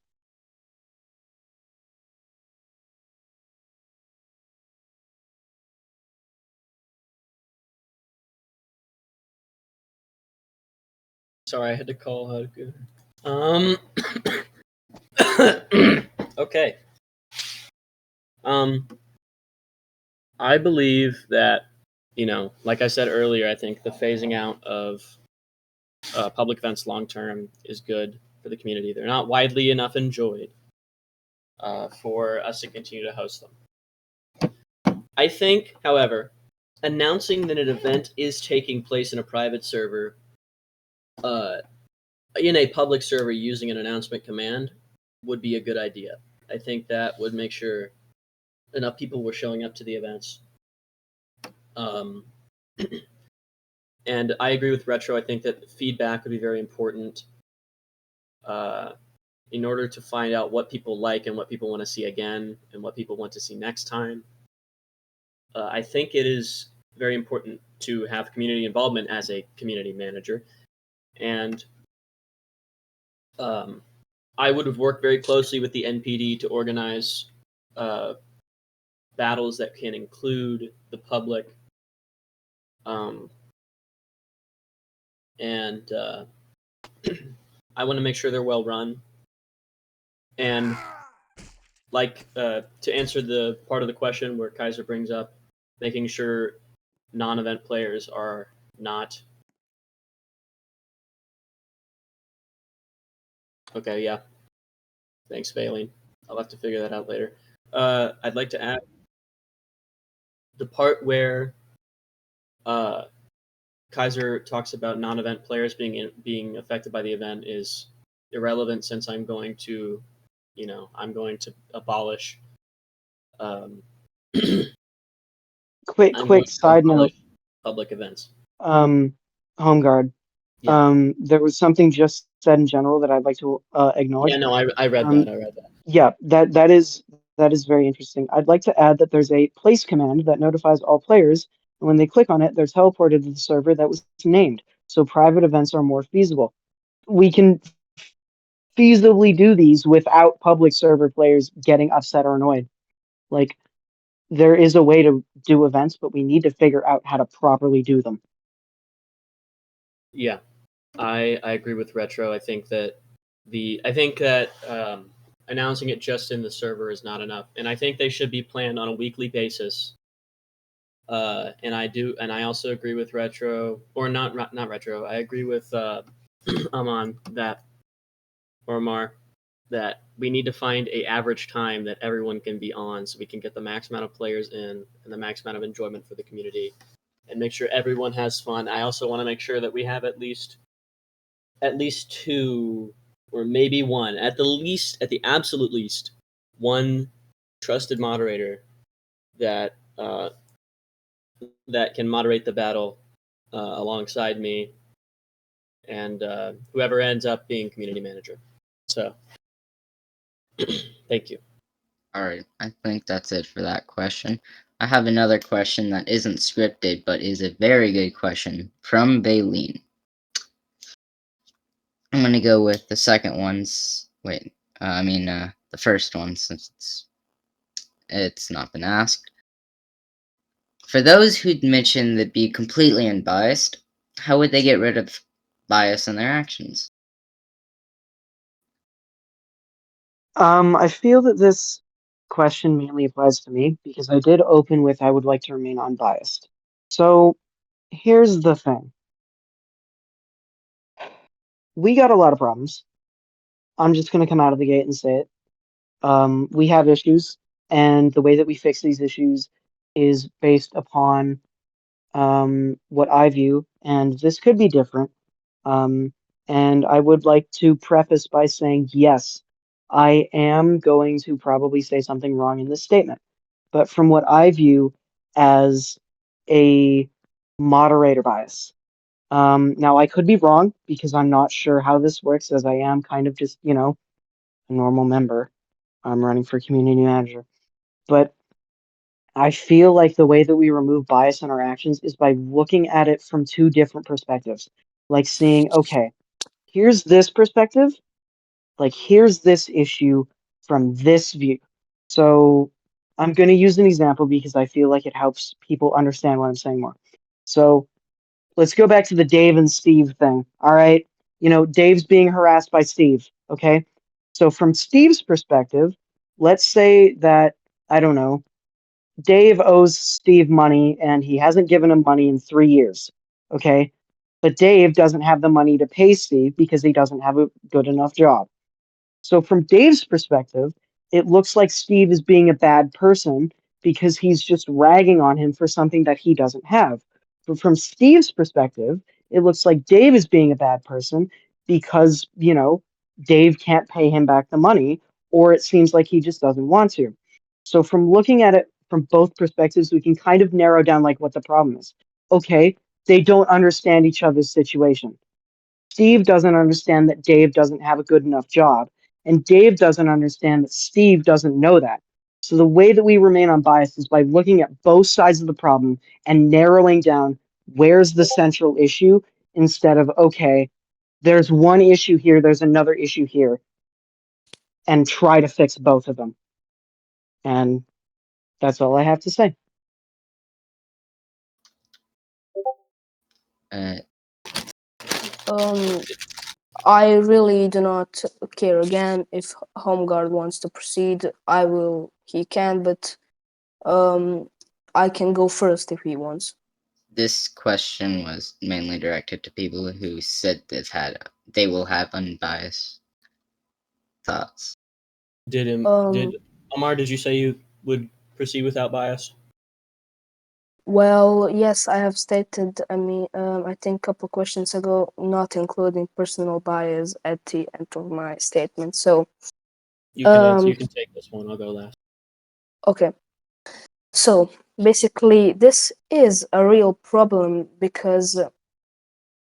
Sorry, I had to call out. Okay. I believe that, like I said earlier, I think the phasing out of public events long term is good for the community. They're not widely enough enjoyed for us to continue to host them. I think, however, announcing that an event is taking place in a private server, in a public server using an announcement command, would be a good idea. I think that would make sure enough people were showing up to the events. And I agree with Retro. I think that feedback would be very important in order to find out what people like and what people want to see again and what people want to see next time. I think it is very important to have community involvement as a community manager. And I would have worked very closely with the NPD to organize battles that can include the public, and I want to make sure they're well run. And like to answer the part of the question where Kaiser brings up making sure non-event players are not. Okay, yeah. Thanks, Valine. I'll have to figure that out later. I'd like to add the part where Kaiser talks about non-event players being affected by the event is irrelevant since I'm going to abolish. Um, Quick, I'm going quick to side note. abolish public events. Home guard. Yeah. There was something just said in general that I'd like to acknowledge. Yeah. No, I read that. I read that. Yeah, that is very interesting. I'd like to add that there's a place command that notifies all players, and when they click on it, they're teleported to the server that was named. So private events are more feasible. We can feasibly do these without public server players getting upset or annoyed. Like, there is a way to do events, but we need to figure out how to properly do them. Yeah, I agree with Retro. I think that announcing it just in the server is not enough, and I think they should be planned on a weekly basis. And I also agree with Retro, or not Retro. I agree with Amon that or Mar that we need to find a average time that everyone can be on, so we can get the max amount of players in and the max amount of enjoyment for the community, and make sure everyone has fun. I also want to make sure that we have at least two, or maybe one, at the absolute least, one trusted moderator that that can moderate the battle alongside me, and whoever ends up being community manager. So, thank you. All right, I think that's it for that question. I have another question that isn't scripted, but is a very good question from Baleen. I'm gonna go with the second one's. Wait, the first one since it's not been asked. For those who'd mentioned that be completely unbiased, how would they get rid of bias in their actions? I feel that this question mainly applies to me because I did open with I would like to remain unbiased. So here's the thing. We got a lot of problems. I'm just going to come out of the gate and say it. We have issues, and the way that we fix these issues is based upon what I view, and this could be different. Um, and I would like to preface by saying, yes, I am going to probably say something wrong in this statement. But from what I view as a moderator bias. Now, I could be wrong because I'm not sure how this works, as I am kind of just, a normal member. I'm running for community manager. But I feel like the way that we remove bias in our actions is by looking at it from two different perspectives. Like seeing, okay, here's this perspective, like here's this issue from this view. So I'm going to use an example because I feel like it helps people understand what I'm saying more. So let's go back to the Dave and Steve thing. All right. Dave's being harassed by Steve. Okay. So from Steve's perspective, let's say that, I don't know, Dave owes Steve money and he hasn't given him money in 3 years. Okay. But Dave doesn't have the money to pay Steve because he doesn't have a good enough job. So from Dave's perspective, it looks like Steve is being a bad person because he's just ragging on him for something that he doesn't have. But from Steve's perspective, it looks like Dave is being a bad person because, Dave can't pay him back the money, or it seems like he just doesn't want to. So from looking at it from both perspectives, we can kind of narrow down like what the problem is. Okay, they don't understand each other's situation. Steve doesn't understand that Dave doesn't have a good enough job, and Dave doesn't understand that Steve doesn't know that. So the way that we remain unbiased is by looking at both sides of the problem and narrowing down where's the central issue instead of, okay, there's one issue here, there's another issue here. and try to fix both of them. And that's all I have to say. Uh, I really do not care again if Homeguard wants to proceed. I will. He can, but I can go first if he wants. this question was mainly directed to people who said they will have unbiased thoughts. Did Um. Omar? Did you say you would proceed without bias? Well, yes, I have stated. I think a couple questions ago, not including personal bias at the end of my statement. So, You can answer. um, You can take this one. I'll go last. okay. So basically, this is a real problem because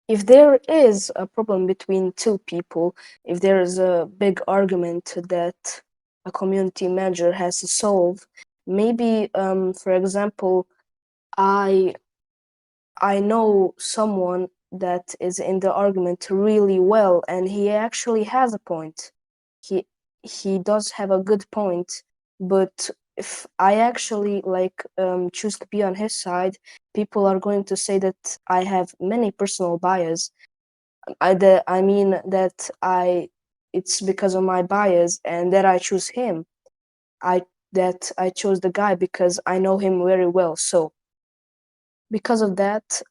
if there is a problem between two people, if there is a big argument that a community manager has to solve, maybe, for example, I I know someone that is in the argument really well, and he actually has a point. He he does have a good point, but if I actually choose to be on his side, people are going to say that I have many personal bias. I mean that it's because of my bias and that I choose him. I that I chose the guy because I know him very well. So because of that,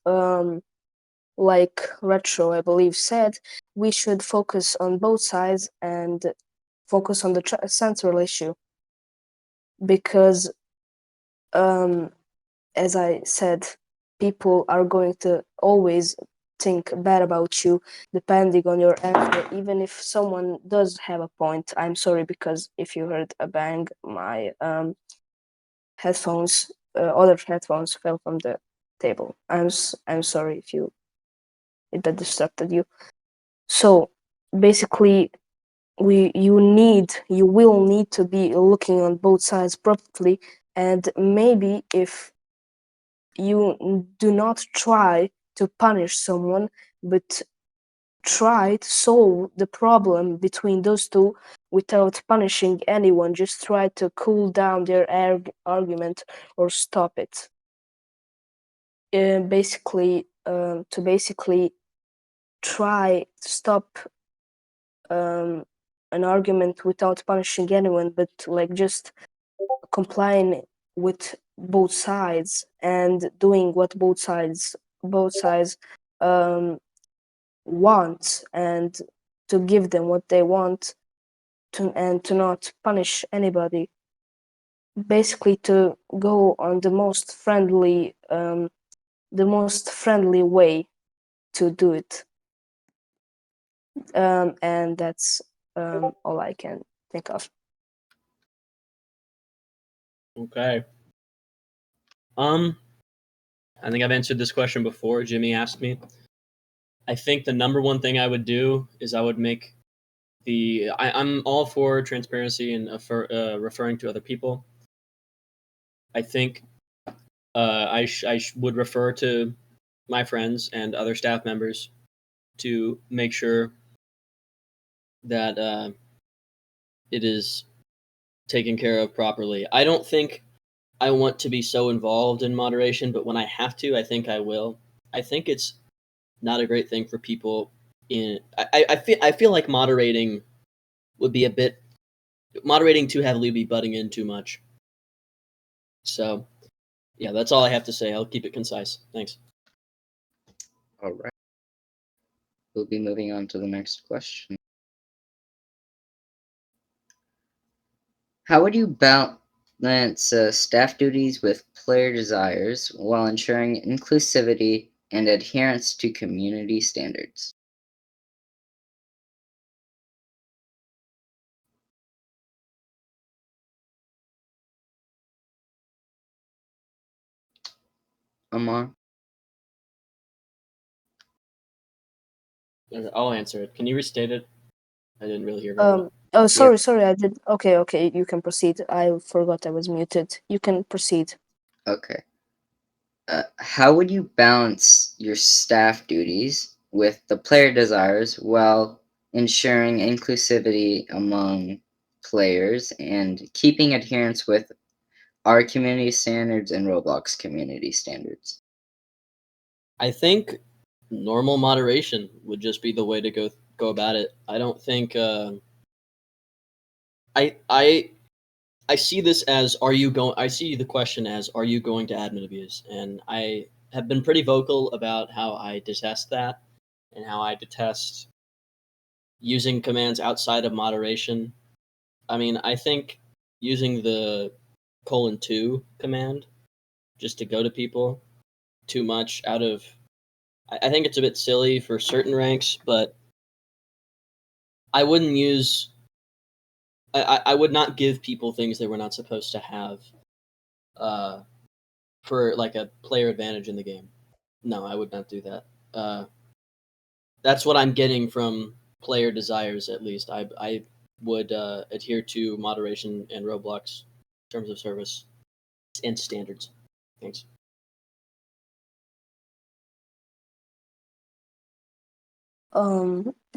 like Retro, I believe, said, we should focus on both sides and focus on the central issue because, um, as I said, people are going to always think bad about you depending on your answer, even if someone does have a point. I'm sorry because if you heard a bang, my headphones, other headphones fell from the table. I'm sorry if that distracted you. So basically, you will need to be looking on both sides properly, and maybe if you do not try to punish someone, but try to solve the problem between those two without punishing anyone, just try to cool down their argument or stop it. To basically try to stop um, an argument without punishing anyone, but like just complying with both sides and doing what both sides um, want, and to give them what they want, and to not punish anybody. Basically, to go on the most friendly way to do it. And that's all I can think of. Okay. I think I've answered this question before. Jimmy asked me. I think the number one thing I would do is I would make I'm all for transparency and referring to other people. I think would refer to my friends and other staff members to make sure that it is taken care of properly. I don't think I want to be so involved in moderation, but when I have to, I think I will. I think it's not a great thing for people in I feel like would be a bit moderating too heavily would be butting in too much. So yeah, that's all I have to say. I'll keep it concise. Thanks. All right. We'll be moving on to the next question. How would you balance staff duties with player desires while ensuring inclusivity and adherence to community standards? Amar? I'll answer it. Can you restate it? I didn't really hear very well. Oh, Yep. sorry, I did. Okay, you can proceed. I forgot I was muted. You can proceed. Okay. How would you balance your staff duties with the player desires while ensuring inclusivity among players and keeping adherence with our community standards and Roblox community standards? I think normal moderation would just be the way to go about it. I don't think I I I see this as are you going I see the question as are you going to admin abuse? And I have been pretty vocal about how I detest that and how I detest using commands outside of moderation. I mean, I think using the :2 command just to go to people too much out of I think it's a bit silly for certain ranks, but I wouldn't use I would not give people things they were not supposed to have uh, for like a player advantage in the game. No, I would not do that. Uh, that's what I'm getting from player desires. At least I would adhere to moderation and Roblox terms of service and standards. Thanks.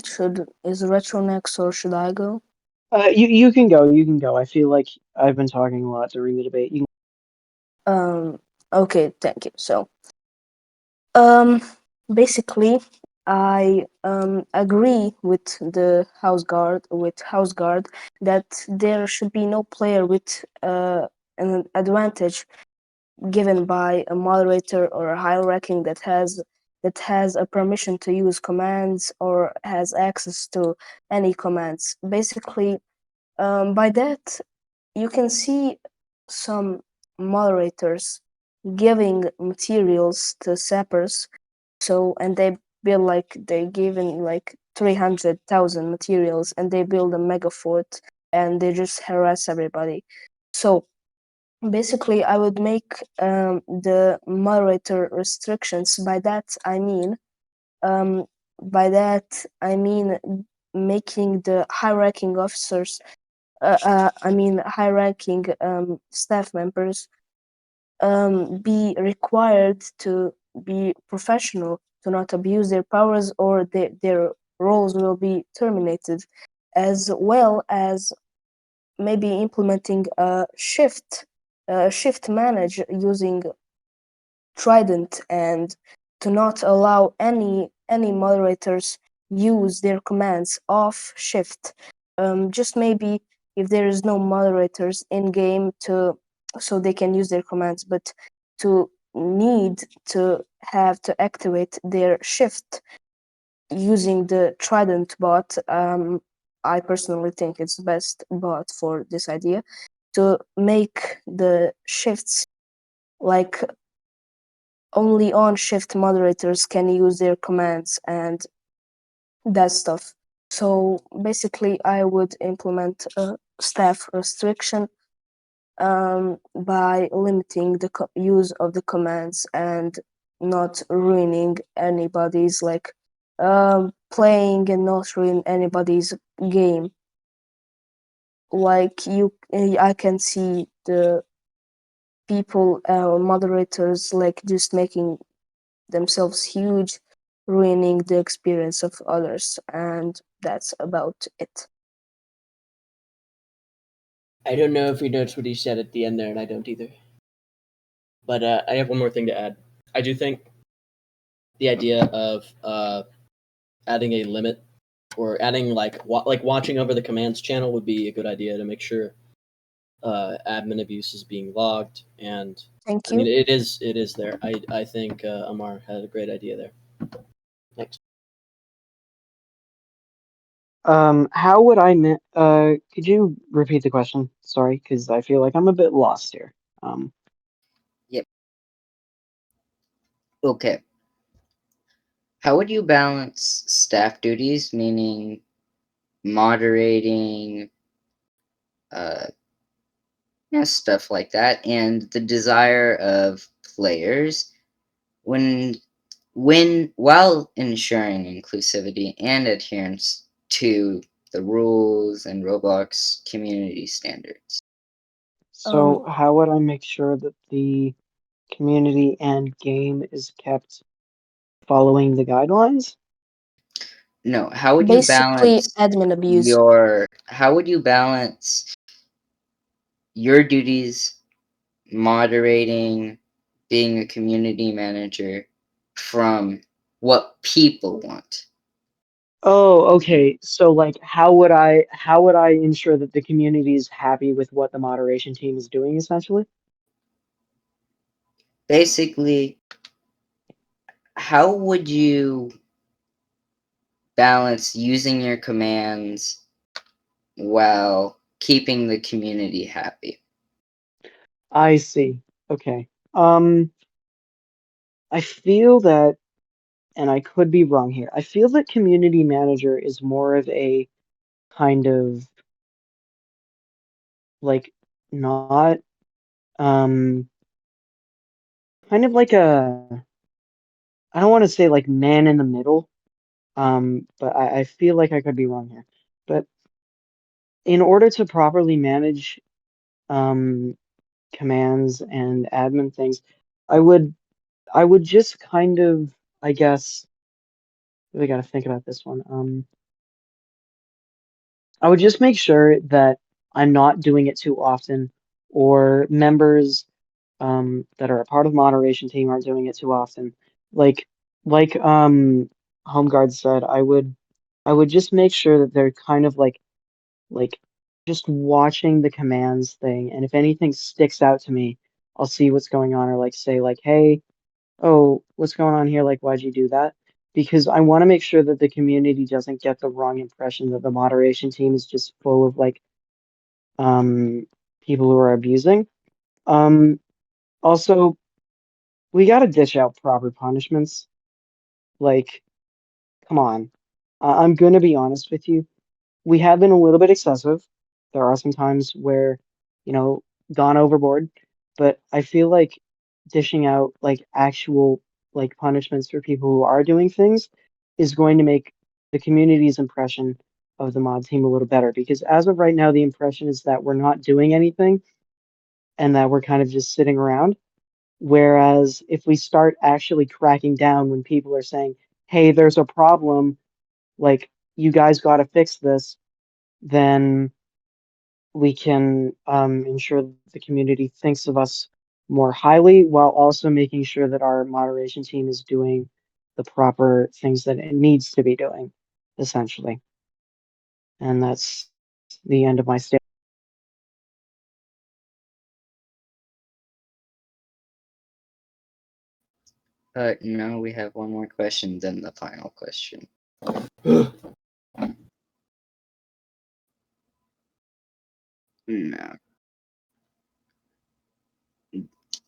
Should is Retro next or should I go? You can go. You can go. I feel like I've been talking a lot during the debate. You Um, okay, thank you. So, um, basically, I agree with the House Guard that there should be no player with an advantage given by a moderator or a higher ranking that has a permission to use commands or has access to any commands. Basically, by that you can see some moderators giving materials to sappers, so and they build like they given like 300,000 materials and they build a mega fort and they just harass everybody. So basically I would make the moderator restrictions. Um, by that I mean making the high ranking officers high ranking staff members be required to be professional, to not abuse their powers, or their roles will be terminated, as well as maybe implementing a shift manage using Trident, and to not allow any moderators use their commands off shift. Just maybe if there is no moderators in game to so they can use their commands, but to need to have to activate their shift using the Trident bot. I personally think it's the best bot for this idea to make the shifts like only on shift moderators can use their commands and that stuff. So basically, I would implement a staff restriction by limiting the use of the commands and not ruining anybody's playing and not ruin anybody's game. Like I can see the people, moderators, like just making themselves huge, ruining the experience of others, and that's about it. I don't know if he noticed what he said at the end there, and I don't either. But I have one more thing to add. I do think the idea of adding a limit or adding like watching over the commands channel would be a good idea to make sure admin abuse is being logged. And Thank I mean, you. it is there. I think Amar had a great idea there. Thanks. How would could you repeat the question? Sorry, because I feel like I'm a bit lost here. Um, Yep. Okay. How would you balance staff duties, meaning moderating, uh, yeah, stuff like that, and the desire of players when while ensuring inclusivity and adherence to the rules and Roblox community standards? so Um, how would I make sure that the community and game is kept following the guidelines? No, how would you Basically, balance admin abuse. how would you balance your duties, moderating, being a community manager, from what people want? Oh, okay. So like how would I ensure that the community is happy with what the moderation team is doing essentially? Basically, how would you balance using your commands while keeping the community happy? I see. Okay. I feel that, and I could be wrong here. I feel that community manager is more of a kind of like not um kind of like a I don't want to say like man in the middle. But I feel like I could be wrong here. But in order to properly manage um commands and admin things, I would I would just kind of, I guess, really got to think about this one. I would just make sure that I'm not doing it too often, or members that are a part of the moderation team aren't doing it too often. Like like Home Guard said, I would just make sure that they're kind of like just watching the commands thing, and if anything sticks out to me, I'll see what's going on, or like say like, hey, oh, what's going on here? Like, why'd you do that? Because I want to make sure that the community doesn't get the wrong impression that the moderation team is just full of like um people who are abusing. Um Also, we gotta dish out proper punishments. Like, come on. I'm gonna be honest with you. We have been a little bit excessive. There are some times where, you know, gone overboard, but I feel like dishing out like actual like punishments for people who are doing things is going to make the community's impression of the mod team a little better, because as of right now the impression is that we're not doing anything and that we're kind of just sitting around. Whereas if we start actually cracking down when people are saying, "Hey, there's a problem, like you guys got to fix this," then we can ensure that the community thinks of us more highly, while also making sure that our moderation team is doing the proper things that it needs to be doing, essentially. And that's the end of my statement. No, we have one more question, then the final question. No.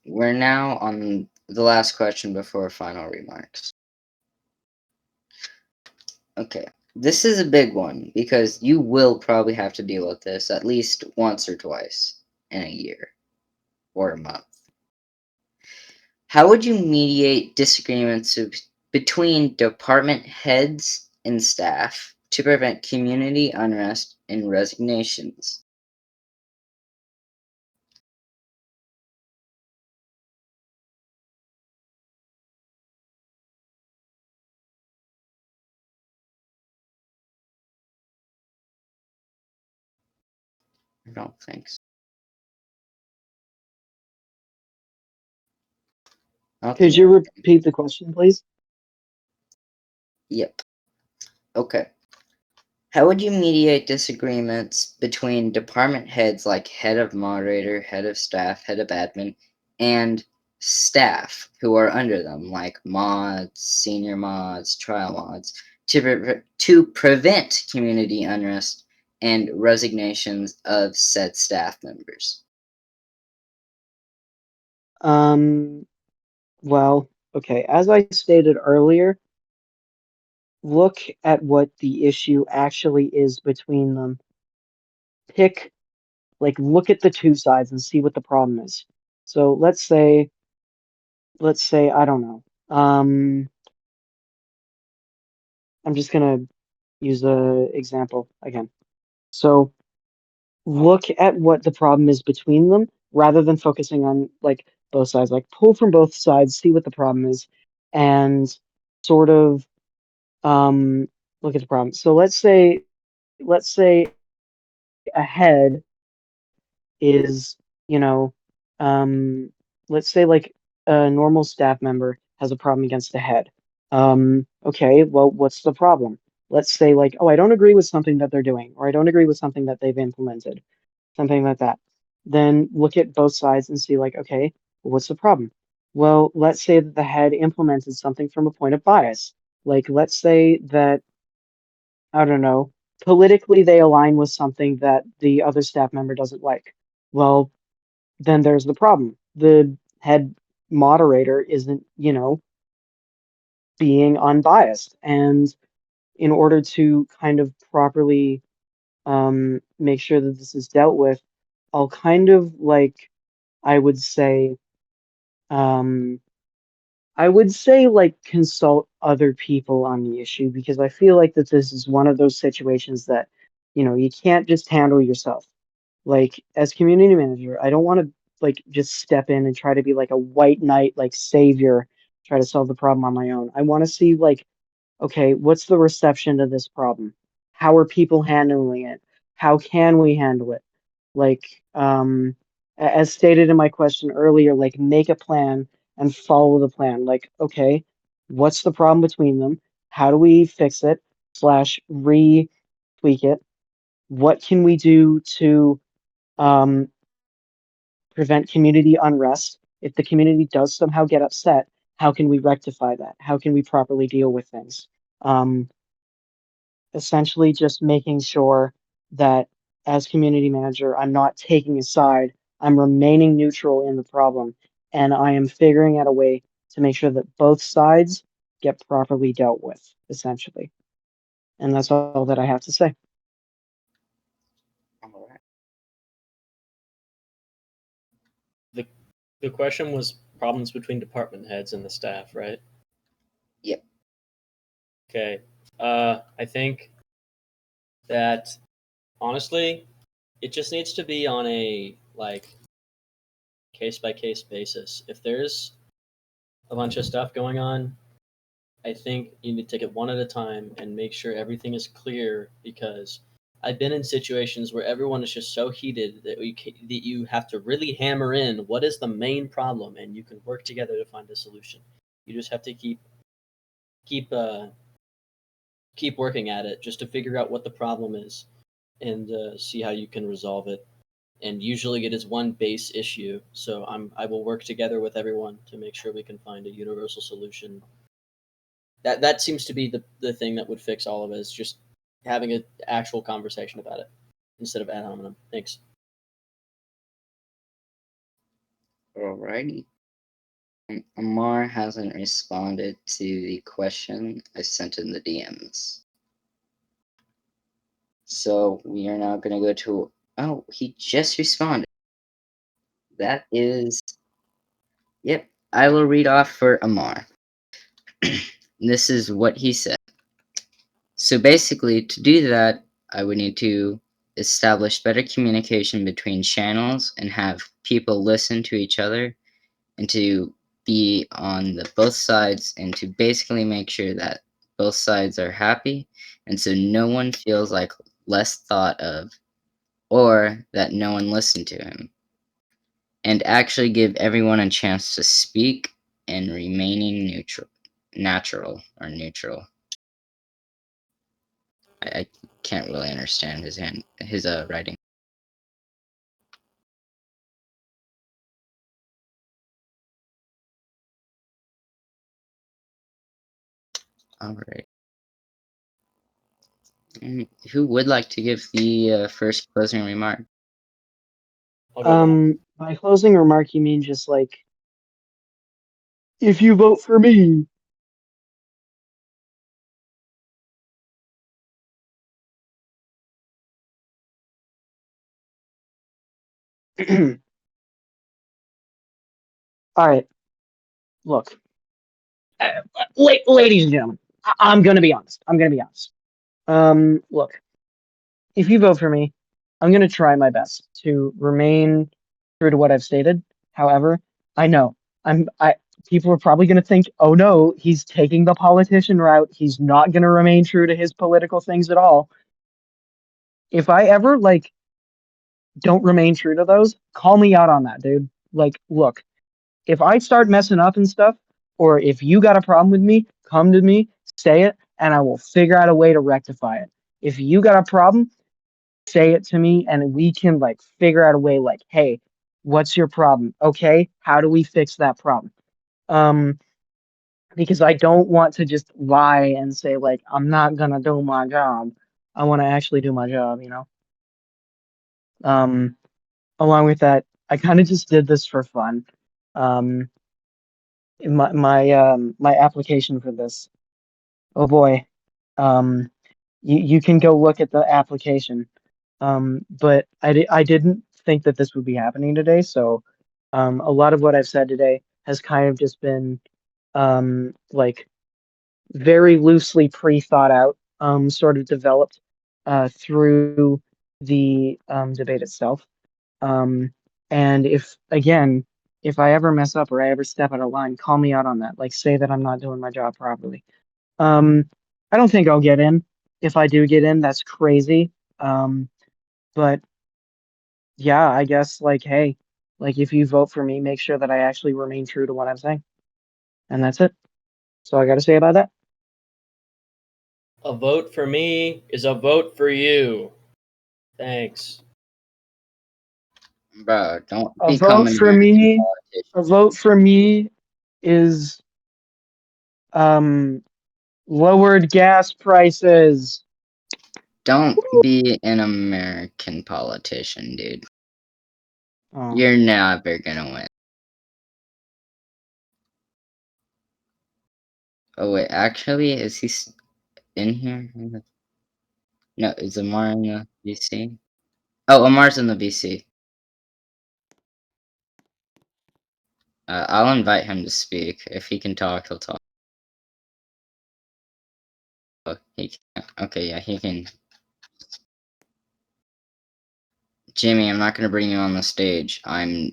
We're now on the last question before final remarks. Okay. This is a big one because you will probably have to deal with this at least once or twice in a year or a month. How would you mediate disagreements between department heads and staff to prevent community unrest and resignations? I don't think so. Okay. Could you repeat the question, please? Yep. Okay. How would you mediate disagreements between department heads like head of moderator, head of staff, head of admin, and staff who are under them, like mods, senior mods, trial mods, to prevent community unrest and resignations of said staff members? Um, well, okay, as I stated earlier, look at what the issue actually is between them. Pick, like, look at the two sides and see what the problem is. So let's say, I don't know. I'm just gonna use a example again. So look at what the problem is between them rather than focusing on like both sides. Like pull from both sides, see what the problem is, and sort of um look at the problem. So let's say a head is, um, let's say like a normal staff member has a problem against the head. Okay, well, what's the problem? Let's say like, oh, I don't agree with something that they're doing, or I don't agree with something that they've implemented, something like that. Then look at both sides and see like, okay, well, what's the problem? Well, let's say that the head implemented something from a point of bias. Like, let's say that, I don't know, politically they align with something that the other staff member doesn't like. Well, then there's the problem. The head moderator isn't, being unbiased. And in order to kind of properly make sure that this is dealt with, I'll kind of like, I would say, um, like consult other people on the issue because I feel like that this is one of those situations that, you can't just handle yourself. Like as community manager, I don't want to like just step in and try to be like a white knight, like savior, try to solve the problem on my own. I want to see like, okay, what's the reception to this problem? How are people handling it? How can we handle it? Like, as stated in my question earlier, like make a plan and follow the plan. Like, okay, what's the problem between them? How do we fix it? Slash re-tweak it. What can we do to um, prevent community unrest? If the community does somehow get upset, how can we rectify that? How can we properly deal with things? Um, Essentially just making sure that as community manager, I'm not taking a side, I'm remaining neutral in the problem, and I am figuring out a way to make sure that both sides get properly dealt with, essentially. And that's all that I have to say. All right. The question was problems between department heads and the staff, right? Yep. Okay. I think that honestly, it just needs to be on a like case by case basis. If there's a bunch of stuff going on, I think you need to take it one at a time and make sure everything is clear because I've been in situations where everyone is just so heated that you have to really hammer in what is the main problem and you can work together to find a solution. You just have to keep uh, keep working at it just to figure out what the problem is and see how you can resolve it. And usually it is one base issue, so I will work together with everyone to make sure we can find a universal solution. That seems to be the thing that would fix all of it is just having an actual conversation about it instead of ad hominem. Thanks. Alrighty. Amar hasn't responded to the question I sent in the DMs. So we are now going to go to. Oh, he just responded. That is. Yep, I will read off for Amar. This is what he said. So basically, to do that, I would need to establish better communication between channels and have people listen to each other and to be on the both sides and to basically make sure that both sides are happy and so no one feels like less thought of or that no one listened to him and actually give everyone a chance to speak and remaining neutral. I can't really understand his writing. All right. Who would like to give the first closing remark? I'll go now. By closing remark, you mean just like, if you vote for me. All right, look, ladies and gentlemen, I'm gonna be honest. I'm gonna be honest. Look, if you vote for me, I'm gonna try my best to remain true to what I've stated. However, I know I people are probably going to think, oh no, he's taking the politician route. He's not going to remain true to his political things at all. If I ever like don't remain true to those, call me out on that, dude. Like, look, if I start messing up and stuff, or if you got a problem with me, come to me, say it, and I will figure out a way to rectify it. If you got a problem, say it to me, and we can like figure out a way. Like, hey, what's your problem? Okay, how do we fix that problem? Um, because I don't want to just lie and say like I'm not gonna do my job. I want to actually do my job, you know. Um, Along with that, I kind of just did this for fun. Um, my application for this. Oh boy. Um, you can go look at the application. But I didn't think that this would be happening today, so a lot of what I've said today has kind of just been like very loosely pre-thought out, sort of developed through the debate itself. Um, and if again, if I ever mess up or I ever step out of line, call me out on that. Like say that I'm not doing my job properly. Um, I don't think I'll get in. If I do get in, that's crazy. But yeah, I guess like hey, like if you vote for me, make sure that I actually remain true to what I'm saying. And that's it. So I got to say about that. A vote for me is a vote for you. Thanks. Bro, don't A become vote an for American me, politician. a vote for me is um lowered gas prices. Don't be an American politician, dude. Oh. You're never gonna win. Oh wait, actually, is he in here? No, is Amar in the BC? Oh, Amar's in the BC. I'll invite him to speak. If he can talk, he'll talk. Oh, he can. Okay, yeah, he can. Jimmy, I'm not gonna bring you on the stage. I'm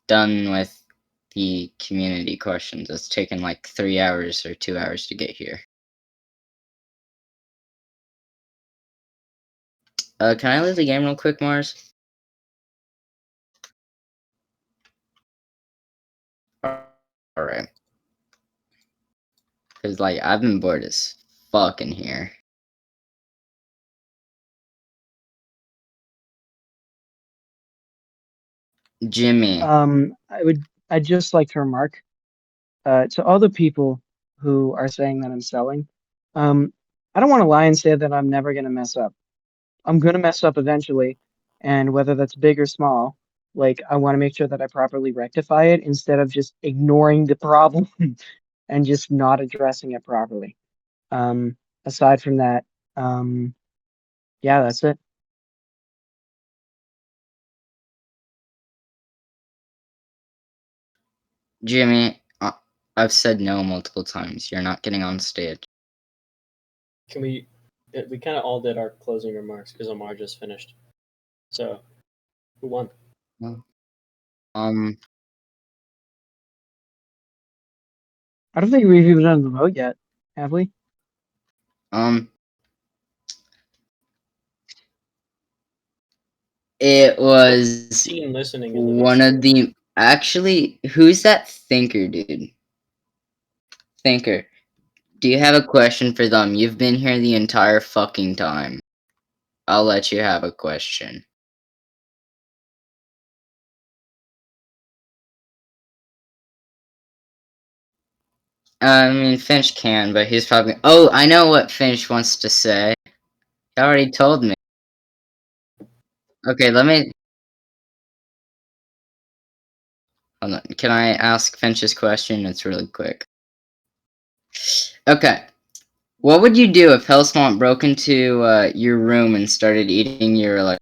done with the community questions. It's taken like 3 hours or 2 hours to get here. Can I leave the game real quick, Mars? Alright. Cause like, I've been bored as fuck in here. Jimmy. I'd just like to remark to all the people who are saying that I'm selling. I don't want to lie and say that I'm never gonna mess up. I'm gonna mess up eventually, and whether that's big or small, like I want to make sure that I properly rectify it instead of just ignoring the problem and just not addressing it properly. Um, Aside from that, um, yeah, that's it. Jimmy, I've said no multiple times. You're not getting on stage. Can we? We kind of all did our closing remarks because Omar just finished. So, who won? No. I don't think we've even done the vote yet, have we? It was Team listening in the one basement. of the. Actually, who's that thinker, dude? Thinker. Do you have a question for them? You've been here the entire fucking time. I'll let you have a question. I mean, Finch can, but he's probably. Oh, I know what Finch wants to say. He already told me. Okay, let me. Hold on. Can I ask Finch's question? It's really quick. Okay. What would you do if Hellswamp broke into your room and started eating your like?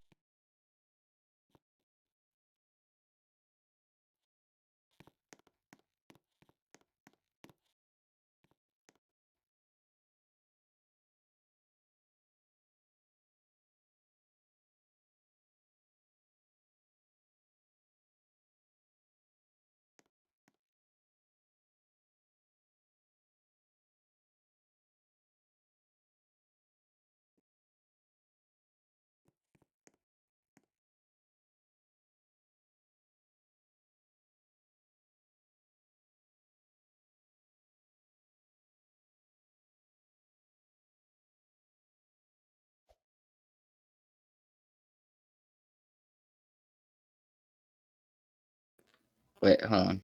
Wait, hold on.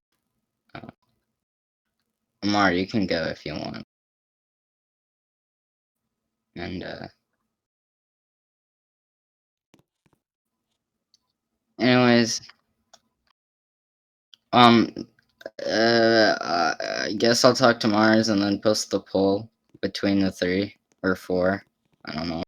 Amar, you can go if you want. And anyways, I guess I'll talk to Mars and then post the poll between the 3 or 4. I don't know.